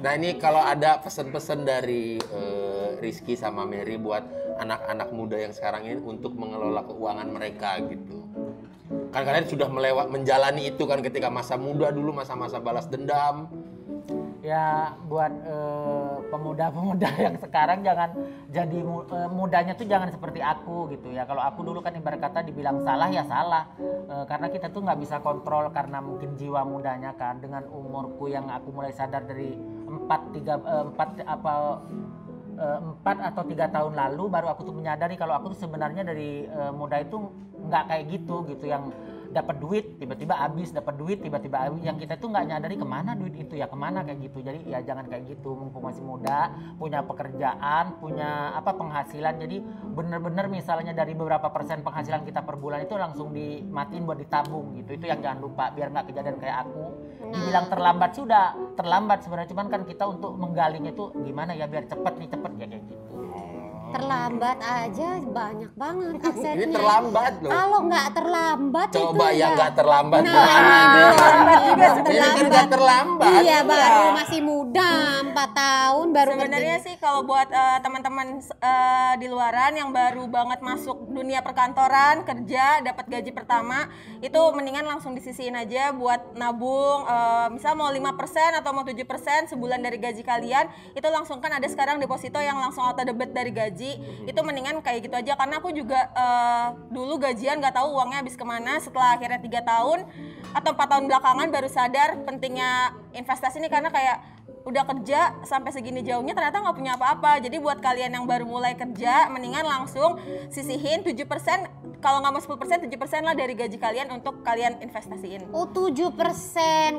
Nah ini kalau ada pesan-pesan dari Rizky sama Mary buat anak-anak muda yang sekarang ini untuk mengelola keuangan mereka gitu. Kan kalian sudah menjalani itu kan ketika masa muda dulu, masa-masa balas dendam. Ya buat pemuda-pemuda yang sekarang jangan jadi mudanya tuh jangan seperti aku gitu ya. Kalau aku dulu kan ibarat kata dibilang salah ya salah. Karena kita tuh nggak bisa kontrol karena mungkin jiwa mudanya kan. Dengan umurku yang aku mulai sadar dari 4 atau 3 tahun lalu baru aku tuh menyadari kalau aku tuh sebenarnya dari muda itu nggak kayak gitu yang dapat duit tiba-tiba habis, dapat duit tiba-tiba habis. Yang kita tuh nggak nyadari kemana duit itu ya, kemana kayak gitu. Jadi ya jangan kayak gitu, mumpung masih muda, punya pekerjaan, punya penghasilan. Jadi bener-bener misalnya dari beberapa persen penghasilan kita per bulan itu langsung dimatiin buat ditabung gitu. Itu yang jangan lupa biar nggak kejadian kayak aku. Dibilang terlambat sudah terlambat sebenarnya, cuman kan kita untuk menggalinya itu gimana ya biar cepet ya kayak gitu. Terlambat aja banyak banget aksennya. Ini terlambat loh. Kalau nggak terlambat Coba itu yang ya. nggak terlambat Nah, gimana ini deh. belum Ini kerja terlambat. Iya, baru masih muda, 4 tahun baru Sebenarnya ngerti. sih kalau buat teman-teman di luaran yang baru banget masuk dunia perkantoran, kerja, dapat gaji pertama, itu mendingan langsung disisihin aja buat nabung. Misal mau 5% atau mau 7% sebulan dari gaji kalian, itu langsung kan ada sekarang deposito yang langsung auto debit dari gaji. Itu mendingan kayak gitu aja karena aku juga dulu gajian nggak tahu uangnya habis kemana. Setelah akhirnya 3 tahun atau 4 tahun belakangan baru sadar pentingnya investasi ini karena kayak udah kerja sampai segini jauhnya ternyata nggak punya apa-apa. Jadi buat kalian yang baru mulai kerja mendingan langsung sisihin 7%, kalau nggak mau 10%, 7% lah dari gaji kalian untuk kalian investasiin. Oh 7%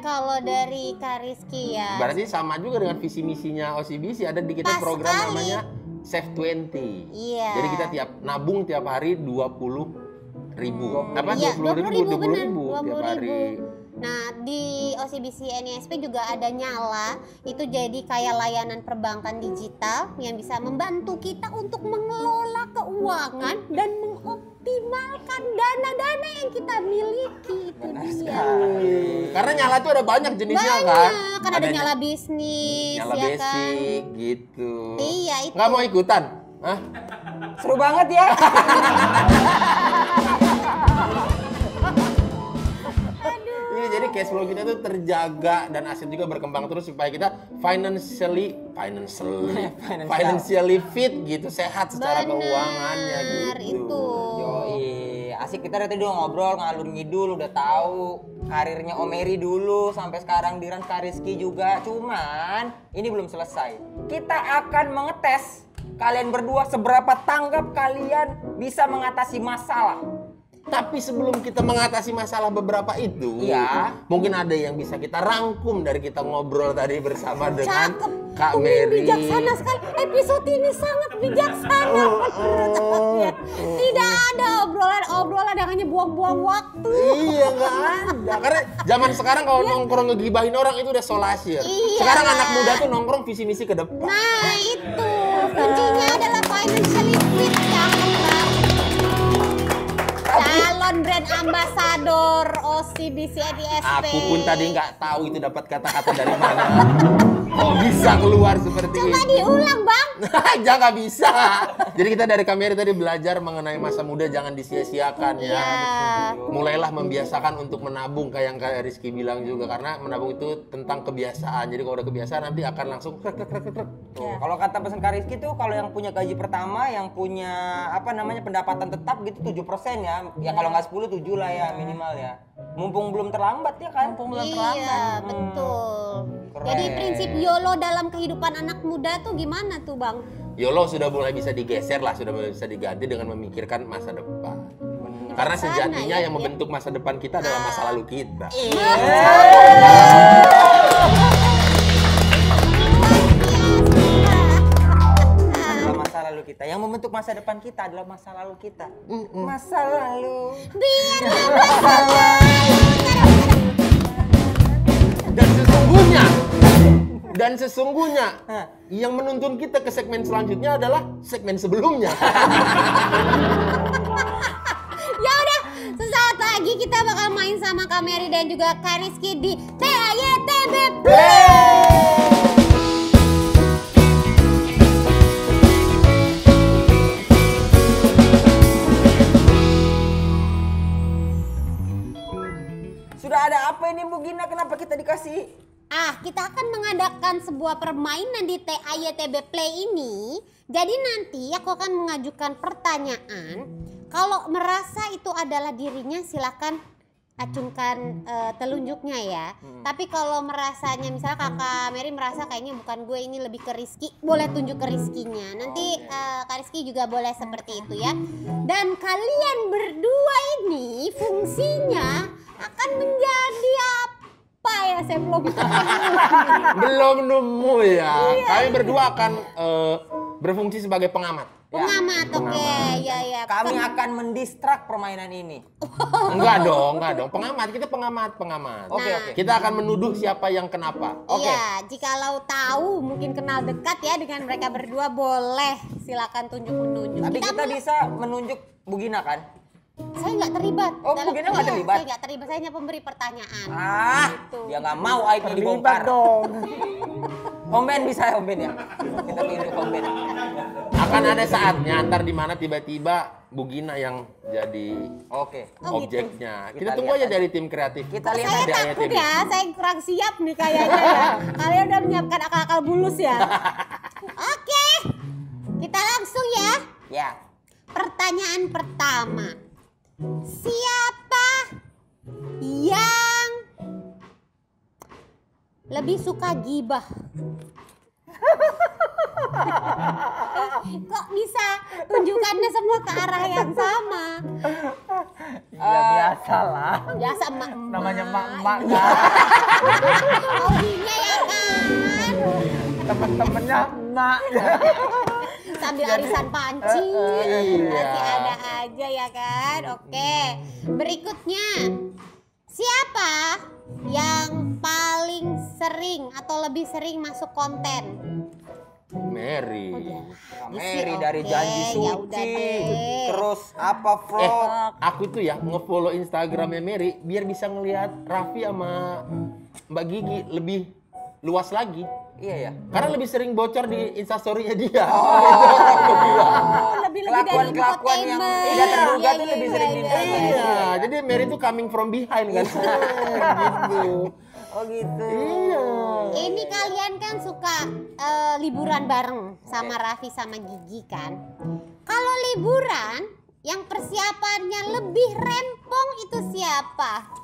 kalau dari Kak Rizky ya. Berarti sama juga dengan visi misinya OCBC, ada di kita Pas program sekali. namanya Save 20. Iya. Jadi kita nabung tiap hari 20.000. Apa Iya, 20.000 bener, tiap 20.000. hari. Nah di OCBC NISP juga ada Nyala, itu jadi kayak layanan perbankan digital yang bisa membantu kita untuk mengelola keuangan dan mengoptimalkan dana-dana yang kita miliki itu dia. Karena nyala tuh ada banyak jenisnya kan. Banyak, kan ada nyala bisnis, nyala ya kan? basic gitu. Iya, itu. Nggak mau ikutan? Hah? Seru banget ya. Iya, jadi cash flow kita tuh terjaga dan aset juga berkembang terus supaya kita financially fit gitu, sehat secara keuangannya Benar, gitu. itu. Yoi, asik kita dari tadi udah ngobrol ngalur ngidul, udah tahu karirnya Om Eri dulu sampai sekarang di Rans Kak Rizky juga. Cuman ini belum selesai. Kita akan mengetes kalian berdua seberapa tanggap kalian bisa mengatasi masalah. Tapi sebelum kita mengatasi masalah beberapa itu, Iya. mungkin ada yang bisa kita rangkum dari kita ngobrol tadi bersama dengan Cakep. Kak Umi Mary. bijaksana sekali. Episode ini sangat bijaksana menurut saya. Tidak ada obrolan yang hanya buang-buang waktu. Iya, nggak ada. Karena zaman sekarang kalau nongkrong ngegibahin orang itu udah solasir. Iya. Sekarang anak muda tuh nongkrong visi misi ke depan. Nah itu kuncinya adalah financially fit. Cakep Bang. Calon brand ambassador OCBC DSP. Aku pun tadi nggak tahu itu dapat kata-kata dari mana. Kok bisa keluar seperti Coba itu? diulang Bang. Jangan bisa. Jadi kita dari kamera tadi belajar mengenai masa muda jangan disia-siakan ya. Iya. Mulailah membiasakan untuk menabung kayak yang kayak Rizky bilang juga karena menabung itu tentang kebiasaan. Jadi kalau udah kebiasaan nanti akan langsung krek. Tuh, kalau kata pesan Kak Rizky tuh kalau yang punya gaji pertama, yang punya pendapatan tetap gitu 7% ya. Ya kalau nggak 10 7 lah ya minimal ya. Mumpung belum terlambat ya kan. Mumpung belum terlambat. Iya betul. Keren. Jadi prinsip YOLO dalam kehidupan anak muda tuh gimana tuh Bang? YOLO sudah mulai bisa digeser lah, sudah mulai bisa diganti dengan memikirkan masa depan. Karena sejatinya ya, yang membentuk masa depan kita adalah masa lalu kita. Adalah masa lalu kita. Yang membentuk masa depan kita adalah masa lalu kita. Masa lalu. Dan sesungguhnya yang menuntun kita ke segmen selanjutnya adalah segmen sebelumnya. Ya udah, sesaat lagi kita bakal main sama Kak Mary dan juga Kak Rizky di TAYTB Play. Sudah ada apa ini Bu Gina? Kenapa kita dikasih? Kita akan mengadakan sebuah permainan di TAYTB Play ini. Jadi nanti aku akan mengajukan pertanyaan. Kalau merasa itu adalah dirinya silakan acungkan telunjuknya ya. Tapi kalau merasanya misalnya Kakak Mary merasa kayaknya bukan gue, ini lebih ke Rizky, boleh tunjuk ke Rizkynya. Nanti Kak Rizky juga boleh seperti itu ya. Dan kalian berdua ini fungsinya akan menjadi apa ya, saya belum tahu. Belum nemu ya. Kami berdua akan berfungsi sebagai pengamat. Pengamat, oke, ya. Kami akan mendistrak permainan ini. Enggak dong. Pengamat, kita pengamat. Oke, Nah. oke. Kita akan menuduh siapa yang kenapa. Oke. Iya, jikalau tahu mungkin kenal dekat ya dengan mereka berdua, boleh silakan tunjuk-menunjuk. Tapi kita mulai- bisa menunjuk Bu Gina kan? Saya nggak terlibat. Oh, Bu Gina nggak Iya, terlibat? Saya nggak terlibat, saya hanya pemberi pertanyaan. Dia nggak mau aibnya dibongkar. dong. Om Ben bisa ya Om Ben ya? Kita tunjuk Om Ben. Akan ada saatnya ntar di mana tiba-tiba Bu Gina yang jadi Oke. objeknya. Kita Kita tunggu lihat aja dari tim kreatif. Kita lihat Saya ada takut AYTB. ya, saya kurang siap nih kayaknya ya. Kalian udah menyiapkan akal-akal bulus ya. Oke, kita langsung ya. Ya. Pertanyaan pertama. Siapa yang lebih suka gibah? Kok bisa tunjukannya semua ke arah yang sama? Ya biasa lah. Biasa emak-emak. Namanya emak-emak kan. Hobinya ya kan. Temen-temennya emak. Sambil arisan panci. iya. Masih ada aja ya kan. Oke. Berikutnya. Siapa yang paling sering atau lebih sering masuk konten? Mary. Mary dari Janji ya udah Suci, deh. terus apa vlog? Aku tuh ya nge-follow Instagramnya Mary biar bisa ngelihat Raffi sama Mbak Gigi lebih luas lagi. Iya ya. Karena lebih sering bocor di instastory-nya dia. Lebih dari Kelakuan-kelakuan yang infotainment. tidak terduga Iya, tuh iya, lebih iya, sering iya, di-instastory. Iya, jadi Mary tuh coming from behind kan. Gitu. Oh gitu. Iya. Ini kalian kan suka liburan bareng sama Raffi sama Gigi kan? Kalau liburan yang persiapannya lebih rempong itu siapa?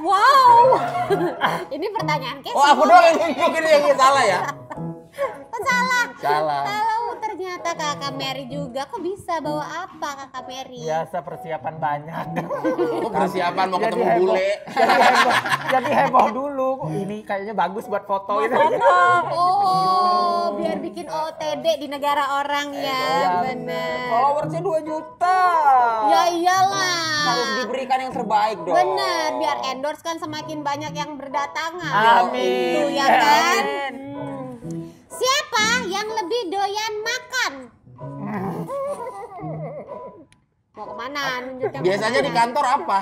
Wow, ini pertanyaan Oh aku doang yang mungkin yang salah ya. salah. Salah. Kalau ternyata kakak Mary juga, kok bisa bawa apa kakak Mary? Biasa persiapan banyak. Oh, persiapan mau ketemu heboh. bule. Jadi heboh dulu. Ini kayaknya bagus buat foto ini. Oh, biar bikin OTD di negara orang ya, bener. Followersnya 2 juta. Ya iyalah. Harus diberikan yang terbaik dong. Bener, biar endorse kan semakin banyak yang berdatangan. Amin. Itu ya kan. Siapa yang lebih doyan makan? Mau kemana? Nunjuknya mau Biasanya di kemana? kantor apa?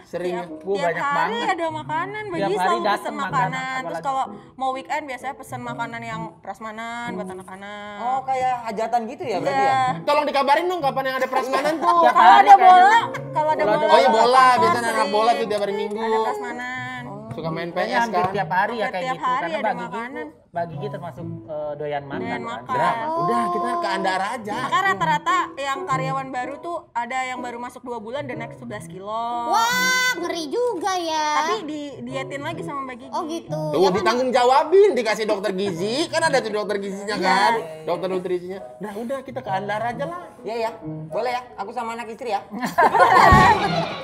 Seringnya. Gua Tiap banyak hari banget. ada makanan, Tiap Bagi hari selalu dateng pesen makanan, makanan. Terus apalagi. kalau mau weekend biasanya pesen makanan yang prasmanan buat anak-anak. Oh kayak hajatan gitu ya berarti Iya. ya? Tolong dikabarin dong kapan yang ada prasmanan tuh. Tiap Kalau hari ada kayaknya. bola, kalau ada bola. Oh iya bola, biasanya sering. anak bola tuh tiap hari Minggu. Ada prasmanan. Suka main Kayaknya PS hampir kan. tiap hari ya Hampir kayak tiap gitu. hari Karena ada Mbak Gigi makanan. tuh, Mbak Gigi termasuk doyan makan. Doyan kan. makan. Udah, udah kita ke Andara aja. Maka rata-rata yang karyawan baru tuh ada yang baru masuk 2 bulan dan naik 11 kilo. Wah, ngeri juga ya. Tapi di dietin lagi sama Mbak Gigi. Oh gitu. Tuh ditanggung jawabin, dikasih dokter gizi, kan ada tuh dokter gizinya kan, dokter nutrisinya. Nah udah kita ke Andara aja lah. Iya ya. Boleh ya. Aku sama anak istri ya.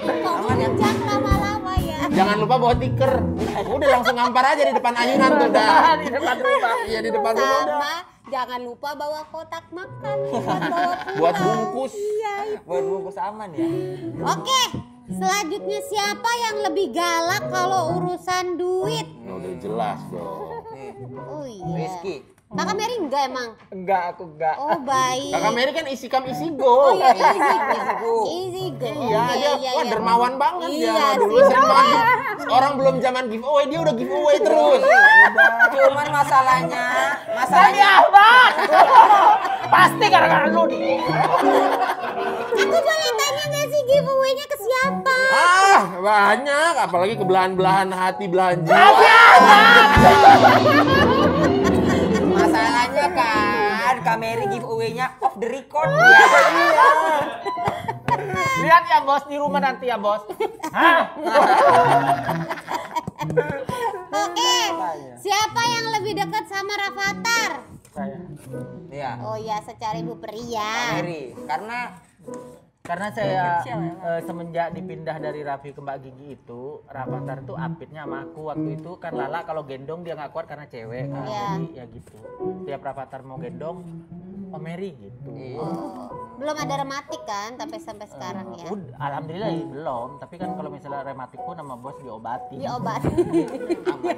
Ngomong jangan lama-lama ya. Jangan lupa bawa tiker. Udah langsung ngampar aja di depan ayunan tuh udah. Di depan rumah. Iya di depan rumah udah. Sama jangan lupa bawa kotak makan buat bawa Buat pulang. bungkus. Iya. Buat bungkus aman ya. Oke, selanjutnya siapa yang lebih galak kalau urusan duit? Nah, udah jelas dong. Nih, Oh iya. Rizky. Kakak Mary enggak emang? Enggak, aku enggak. Oh baik. Kakak Mary kan isi kam isi Oh go. iya, easy Easy go. go. Easy go. Iya, dia wah dermawan banget Iya dia. Dulu sih. sering banget. Orang belum zaman giveaway, dia udah giveaway terus. Cuman masalahnya Ahmad. Pasti gara-gara lu nih. Aku boleh tanya nggak sih giveaway-nya ke siapa? Ah, banyak, apalagi ke belahan-belahan hati, belahan jiwa. masalahnya kan Kak Mary giveaway-nya off the record ya. Lihat ya bos di rumah nanti ya bos. Hah? Oke, siapa yang lebih dekat sama Rafathar? Saya. Iya. Oh ya, secara ibu Kak pria. Mary Karena saya Kecil ya, semenjak dipindah dari Raffi ke Mbak Gigi itu, Rafathar tuh apitnya sama aku waktu itu kan Lala kalau gendong dia nggak kuat karena cewek kan. Iya. Jadi ya gitu. Tiap Rafathar mau gendong, oh Mary gitu. Belum ada rematik kan sampai sekarang ya. Alhamdulillah belum, tapi kan kalau misalnya rematik pun sama bos diobati. Diobat.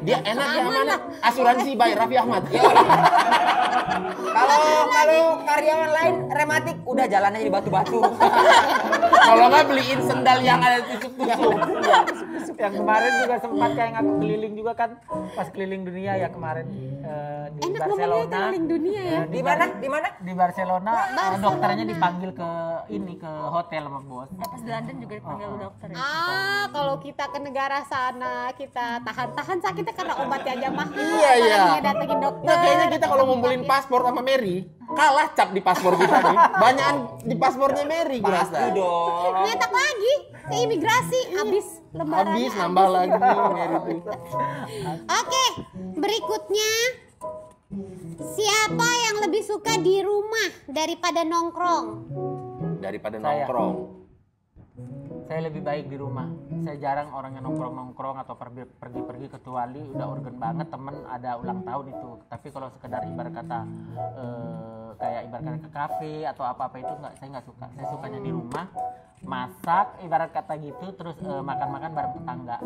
Dia enak ya mana? Asuransi by Raffi Ahmad. kalau karyawan lain rematik udah jalannya di batu-batu. Kalau nggak beliin sendal yang ada tusuk-tusuk. Yang kemarin juga sempat kayak aku keliling juga kan pas keliling dunia ya kemarin di Enak Barcelona. ngomongnya keliling dunia ya. Di mana? Di mana? Di Barcelona, dokternya dipanggil ke hotel sama bos. Pas di London juga dipanggil dokter. Ya. Ah, kalau kita ke negara sana kita tahan-tahan sakitnya karena obatnya aja mahal. Iya, iya. Apalagi datengin dokter. Nah, kayaknya kita kalau ngumpulin paspor sama Mary, kalah cap di paspor kita nih. Banyakan di paspornya Mary gue Pasti rasa. dong. nyetak lagi ke imigrasi habis lembarannya. Habis nambah lagi Mary tuh. Oke, berikutnya siapa yang lebih suka di rumah daripada nongkrong? Daripada Saya. nongkrong. Saya lebih baik di rumah. Saya jarang orang yang nongkrong-nongkrong atau pergi-pergi kecuali udah urgen banget temen ada ulang tahun itu. Tapi kalau sekedar ibarat kata kayak ibarat kata ke kafe atau apa-apa itu saya nggak suka. Saya sukanya di rumah masak ibarat kata gitu, terus makan-makan bareng tetangga.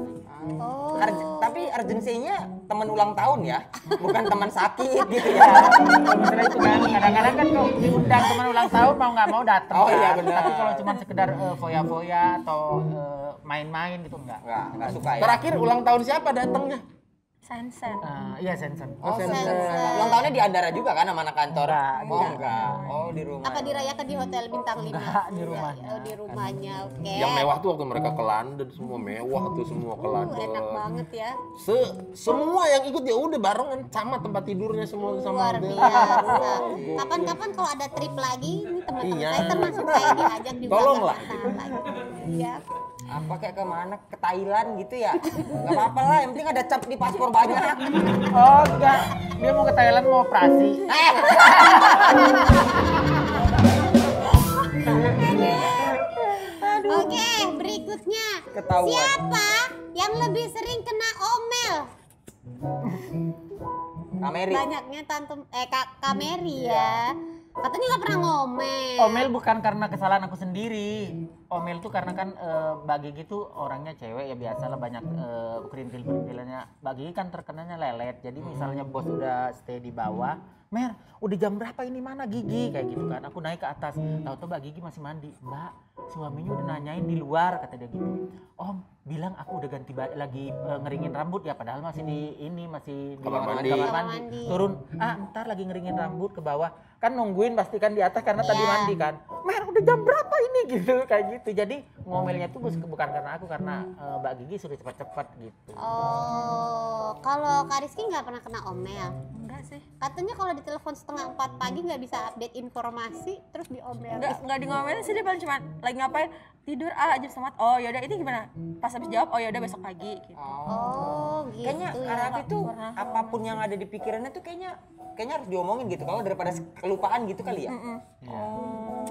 Oh. Tapi urgensinya teman ulang tahun ya, bukan teman sakit gitu Ya, ya. kalau misalnya itu kan kadang-kadang kan kalau diundang teman ulang tahun mau nggak mau datang. Oh, iya, kan. benar. Tapi kalau cuma sekedar foya-foya atau main-main gitu enggak. Enggak suka ya. Terakhir ulang tahun siapa datangnya? Sensen. Iya Sensen. Ulang tahunnya di Andara juga kan sama anak kantor? Enggak, Enggak. Oh, di rumah. Apa dirayakan di hotel bintang 5? Enggak, di rumahnya. Oh, di rumahnya. Oke. Yang mewah tuh waktu mereka ke London, semua mewah tuh, semua ke London. Enak banget ya. Semua yang ikut ya udah barengan sama tempat tidurnya semua sama Luar dia. biasa. Kapan-kapan kalau ada trip lagi, ini teman-teman Iya. saya termasuk saya diajak juga. Tolonglah. nggak masalah. Iya. Apa kayak kemana? Ke Thailand gitu ya? Gak apa-apa lah, yang penting ada cap di paspor banyak. Oh enggak, dia mau ke Thailand mau operasi. Oke, berikutnya. Ketahuan. Siapa yang lebih sering kena omel? Kameri. Banyaknya Kak Mary ya. Katanya nggak pernah ngomel. Omel bukan karena kesalahan aku sendiri. Omel tuh karena kan Mbak Gigi tuh orangnya cewek ya biasalah banyak kerintil-kerintilannya. Mbak Gigi kan terkenanya lelet. Jadi misalnya bos udah stay di bawah, Mer, udah jam berapa ini mana Gigi? Kayak gitu kan. Aku naik ke atas, tahu-tahu Mbak Gigi masih mandi. Mbak, suaminya udah nanyain di luar, kata dia gitu. Om, bilang aku udah ganti lagi ngeringin rambut ya, padahal masih masih di Kamar mandi. Kamar mandi. Turun, ntar lagi ngeringin rambut ke bawah. Kan nungguin pasti kan di atas karena tadi Iya. mandi kan. Mer, udah jam berapa ini gitu, kayak gitu. Jadi ngomelnya tuh bukan karena aku, karena Mbak Gigi sudah cepat-cepat gitu. Oh, kalau Kak Rizky nggak pernah kena omel. Enggak sih. Katanya kalau di telepon setengah 4 pagi nggak bisa update informasi, terus diomel. Enggak di ngomelin sih, dia paling cuma lagi ngapain, tidur jam semat. Oh yaudah, ini gimana? Pas habis jawab, oh yaudah besok pagi gitu. Oh, gitu Kayaknya ya. Arafi tuh apapun yang ada di pikirannya tuh kayaknya harus diomongin gitu. Kalau daripada kelupaan gitu kali ya. Iya.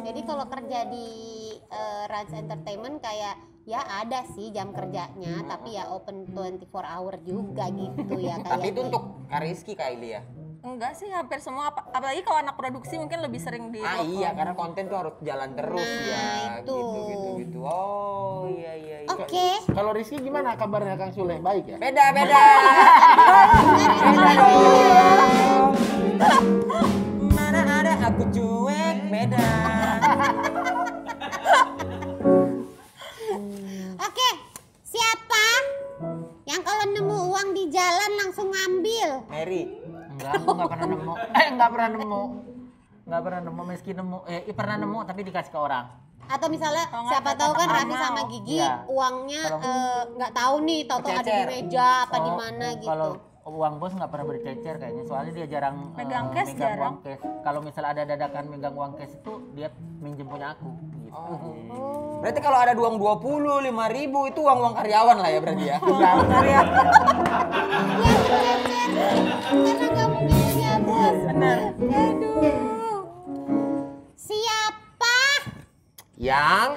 Jadi kalau kerja di Rans Entertainment kayak ya ada sih jam kerjanya, tapi ya open 24 hour juga gitu ya kayak. Tapi itu untuk Kak Rizky kali ya. Enggak sih, hampir semua, apalagi kalau anak produksi mungkin lebih sering di Iya, karena konten tuh harus jalan terus Nah, ya. itu. Gitu. Oh, iya. Oke. Kalau Rizky gimana kabarnya Kang Sule? Baik ya? Beda. Beda dong. Mana ada aku cuek, beda. Oke. Siapa yang kalau nemu uang di jalan langsung ngambil? Mary. Enggak, aku nggak pernah nemu. Nggak pernah nemu, meski nemu, pernah nemu tapi dikasih ke orang. Atau misalnya Atau nggak siapa ke tahu kan kotak Raffi amal. sama Gigi Iya. uangnya Kalau- nggak tahu nih, tahu-tahu ada di Kececer. meja apa di Oh, mana gitu. Kalau uang bos nggak pernah bercecer kayaknya, soalnya dia jarang Megang cash, megang jarang. uang cash. Kalau misalnya ada dadakan megang uang cash itu dia minjem punya aku gitu. Oh. Berarti kalau ada uang 20, 5.000 itu uang karyawan lah ya berarti ya. Iya, karya. Ya kececer karena nggak mungkin punya bos. Bener. Aduh. Siapa Yang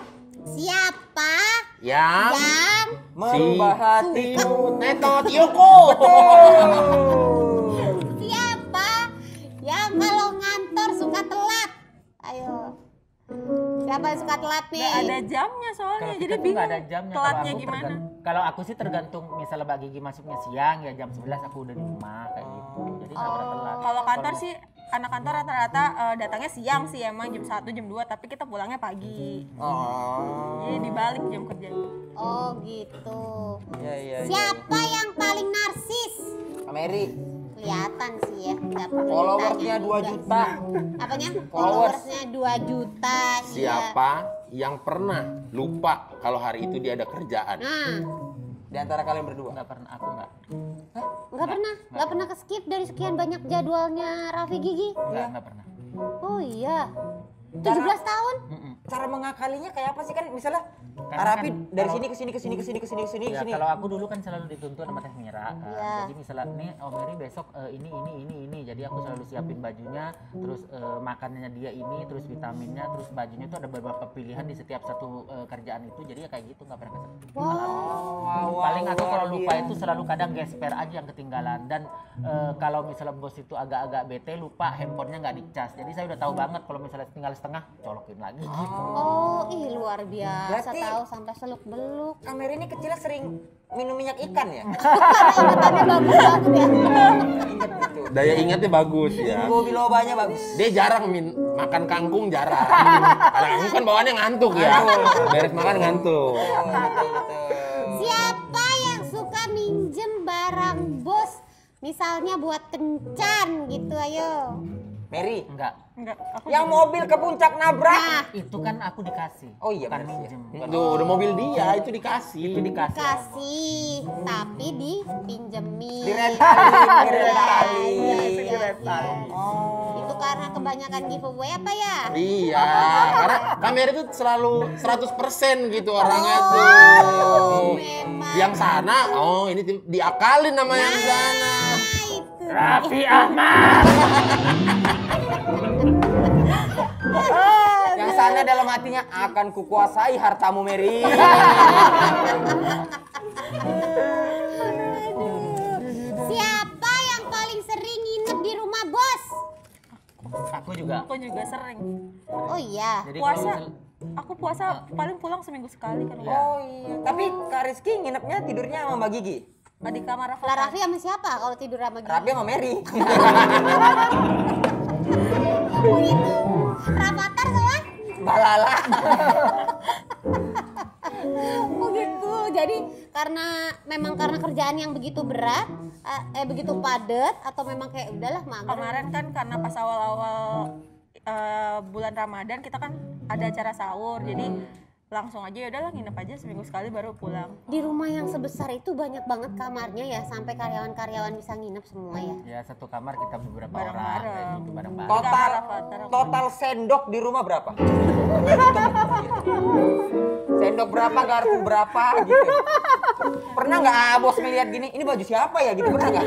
yang Merubah hatimu. Netot Yoko. siapa yang kalau ngantor suka telat? Ayo. Siapa yang suka telat nih? Nggak ada jamnya soalnya, Kalau jadi kita tuh bingung nggak ada jamnya. telatnya gimana. Kalau aku sih tergantung, misalnya Mbak Gigi masuknya siang ya jam 11 aku udah di rumah kayak gitu. Jadi nggak pernah telat. Kalau kantor sih, anak kantor rata-rata datangnya siang sih emang jam 1, jam 2, tapi kita pulangnya pagi. Oh. Jadi dibalik jam kerja itu. Oh gitu. Iya. Siapa yang paling narsis? Mary. Kelihatan sih ya. Nggak perlu Followersnya ditanya 2 juga juta. sih. Apanya? Followers. Followersnya 2 juta. iya. Siapa yang pernah lupa kalau hari itu dia ada kerjaan? Nah, Di antara kalian berdua. Nggak pernah, aku nggak. nggak pernah ke skip dari sekian banyak jadwalnya Raffi Gigi. Nggak pernah. Oh iya. 17 tahun? Mm-mm. Cara mengakalinya kayak apa sih kan misalnya Karena Arafi kan dari kalau- sini ke sini. Ya, kalau aku dulu kan selalu dituntun sama Teh Mira. Iya. Jadi misalnya nih Om Mary besok ini. Jadi aku selalu siapin bajunya, terus makanannya dia ini, terus vitaminnya, terus bajunya itu ada beberapa pilihan di setiap satu kerjaan itu. Jadi ya kayak gitu nggak pernah kesalahan. Paling aku kalau lupa itu selalu kadang gesper aja yang ketinggalan. Dan kalau misalnya bos itu agak-agak bete lupa handphonenya nggak dicas. Jadi saya udah tahu banget kalau misalnya tinggal setengah colokin lagi gitu. Oh, ih luar biasa, Berarti- tahu sampai seluk-beluk. Kak Mary ini kecilnya sering minum minyak ikan ya? Ingatannya bagus banget ya. Ingat gitu. Daya ingatnya bagus ya. Ibu bilobanya bagus. Dia jarang makan kangkung, jarang. Karena kangkung kan bawaannya ngantuk ya. Beres makan ngantuk. Oh, gitu. Siapa yang suka minjem barang bos? Misalnya buat kencan gitu, ayo. Mary, Enggak. Enggak, aku yang mobil ke puncak nabrak. Nah, Itu kan aku dikasih. Oh iya, bukan benar sih. minjem. Tuh, udah mobil dia, itu dikasih. Itu dikasih. kasih, tapi dipinjemin. Direntalin. Iya. Itu karena kebanyakan giveaway apa ya? Iya, karena kamera itu selalu 100% gitu orangnya tuh. memang. Yang sana, oh ini diakalin sama yang sana. Nah, itu. Raffi Ahmad. Yang sana dalam hatinya akan kukuasai hartamu Mary. Siapa yang paling sering nginep di rumah bos? Aku juga. aku juga sering. Oh iya. Jadi Puasa, kalau misal- aku puasa paling pulang seminggu sekali kan. Oh iya. Tapi Kak Rizky nginepnya tidurnya sama Mbak Gigi. Di kamar Lah Rafa. Raffi sama siapa kalau tidur sama Gigi? Rapi sama Mary. Oh gitu. Rafathar sama? Balala. Oh gitu. Jadi memang karena kerjaan yang begitu berat, begitu padat atau memang kayak udahlah mager. Kemarin kan karena pas awal-awal bulan Ramadan kita kan ada acara sahur, jadi langsung aja ya udahlah nginep aja seminggu sekali baru pulang. Di rumah yang sebesar itu banyak banget kamarnya ya, sampai karyawan-karyawan bisa nginep semua ya. Ya satu kamar kita beberapa Bareng-bareng. orang kayak gitu bareng-bareng. Total Rafathar. total sendok di rumah berapa? Sendok berapa, garpu berapa gitu. Pernah nggak bos ngeliat gini, ini baju siapa ya gitu, pernah nggak?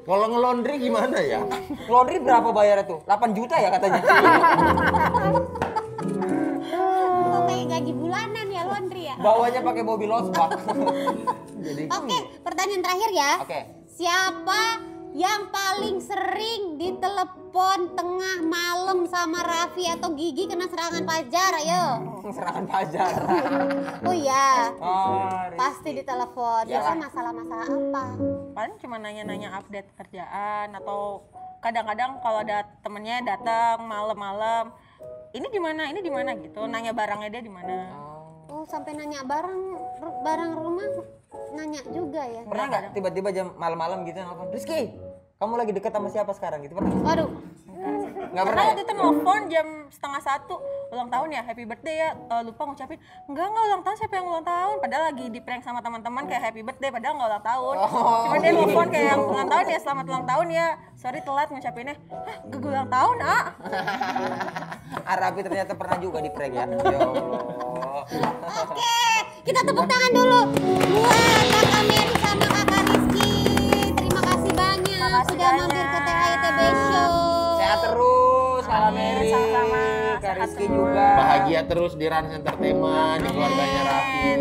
Kalau ngelondri gimana ya? Laundry berapa bayarnya tuh? 8 juta ya katanya. Oh, kayak gaji bulanan ya laundry ya. Bawanya pakai mobil losbak. Jadi Oke, pertanyaan terakhir ya. Oke. Siapa yang paling sering ditelepon tengah malam sama Raffi atau Gigi kena serangan pajar? Ayo. serangan pajar. Oh iya, Oh, pasti ditelepon. Biasanya masalah-masalah apa? Paling cuma nanya-nanya update kerjaan atau kadang-kadang kalau ada temennya datang malam-malam, ini di mana gitu, nanya barangnya dia di mana. Oh, sampai nanya barang rumah, nanya juga ya. Pernah nggak tiba-tiba jam malam-malam gitu nelfon, Rizky, kamu lagi deket sama siapa sekarang gitu, pernah? Waduh, Nggak pernah Karena ya? waktu itu nelfon jam 12:30, ulang tahun ya, happy birthday ya, lupa ngucapin, enggak ulang tahun, siapa yang ulang tahun, padahal lagi di prank sama teman-teman kayak happy birthday, padahal nggak ulang tahun. Cuma dia nelfon kayak yang ulang tahun ya, selamat ulang tahun ya, sorry telat ngucapinnya, gue ulang tahun Arabi ternyata pernah juga di prank ya. Ya Allah. oke, kita tepuk tangan dulu buat Kakak Mary sama Kakak Rizky. Terima kasih banyak Makasih sudah mampir ke THYTB Show. Sehat terus, Kak Mary. sama-sama. Kak Sehat Rizky semua. juga. Bahagia terus di Rans Entertainment, di keluarganya Raffi.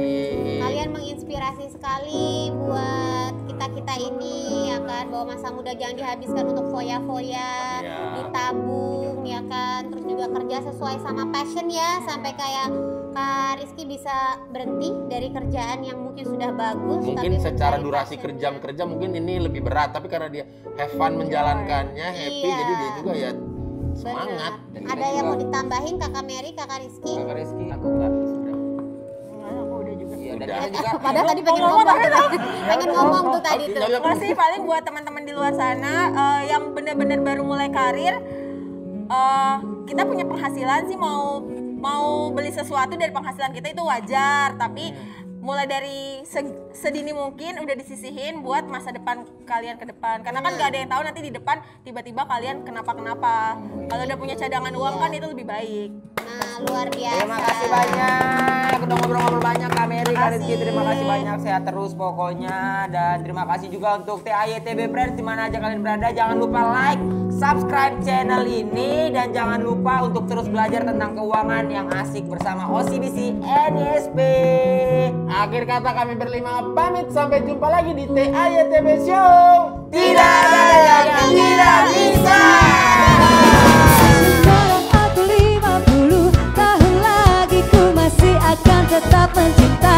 Kalian menginspirasi sekali buat kita-kita ini ya kan, bahwa masa muda jangan dihabiskan untuk foya-foya, Ya. ditabung ya kan, terus juga kerja sesuai sama passion ya, sampai kayak Kak Rizky bisa berhenti dari kerjaan yang mungkin sudah bagus. Mungkin tapi secara mencari durasi passion. jam kerja mungkin ini lebih berat, tapi karena dia have fun menjalankannya, happy, Iya. jadi dia juga ya Benar. semangat. Ada yang mau ditambahin Kakak Mary, Kakak Rizky? Kak Rizky. Aku enggak sudah. Enggak, aku udah juga. Iya, dan Udah. kita juga Padahal tadi pengen ngomong, pengen ngomong tuh tadi tuh. Oke, Masih paling buat teman-teman di luar sana yang benar-benar baru mulai karir, kita punya penghasilan sih, mau beli sesuatu dari penghasilan kita itu wajar, tapi mulai dari sedini mungkin udah disisihin buat masa depan kalian ke depan, karena kan gak ada yang tahu nanti di depan tiba-tiba kalian kenapa-kenapa. Kalau udah punya cadangan uang kan itu lebih baik. Nah, luar biasa. terima kasih banyak. Udah ngobrol-ngobrol banyak Kak Mary, Kak Rizky. Terima kasih banyak. Sehat terus pokoknya. Dan terima kasih juga untuk THYTB Friends dimana aja kalian berada. Jangan lupa like, subscribe channel ini. Dan jangan lupa untuk terus belajar tentang keuangan yang asik bersama OCBC NISP. Akhir kata kami berlima pamit, sampai jumpa lagi di THYTB Show. Tidak ada yang tidak bisa. Sekarang aku 50 tahun akan tetap mencintai.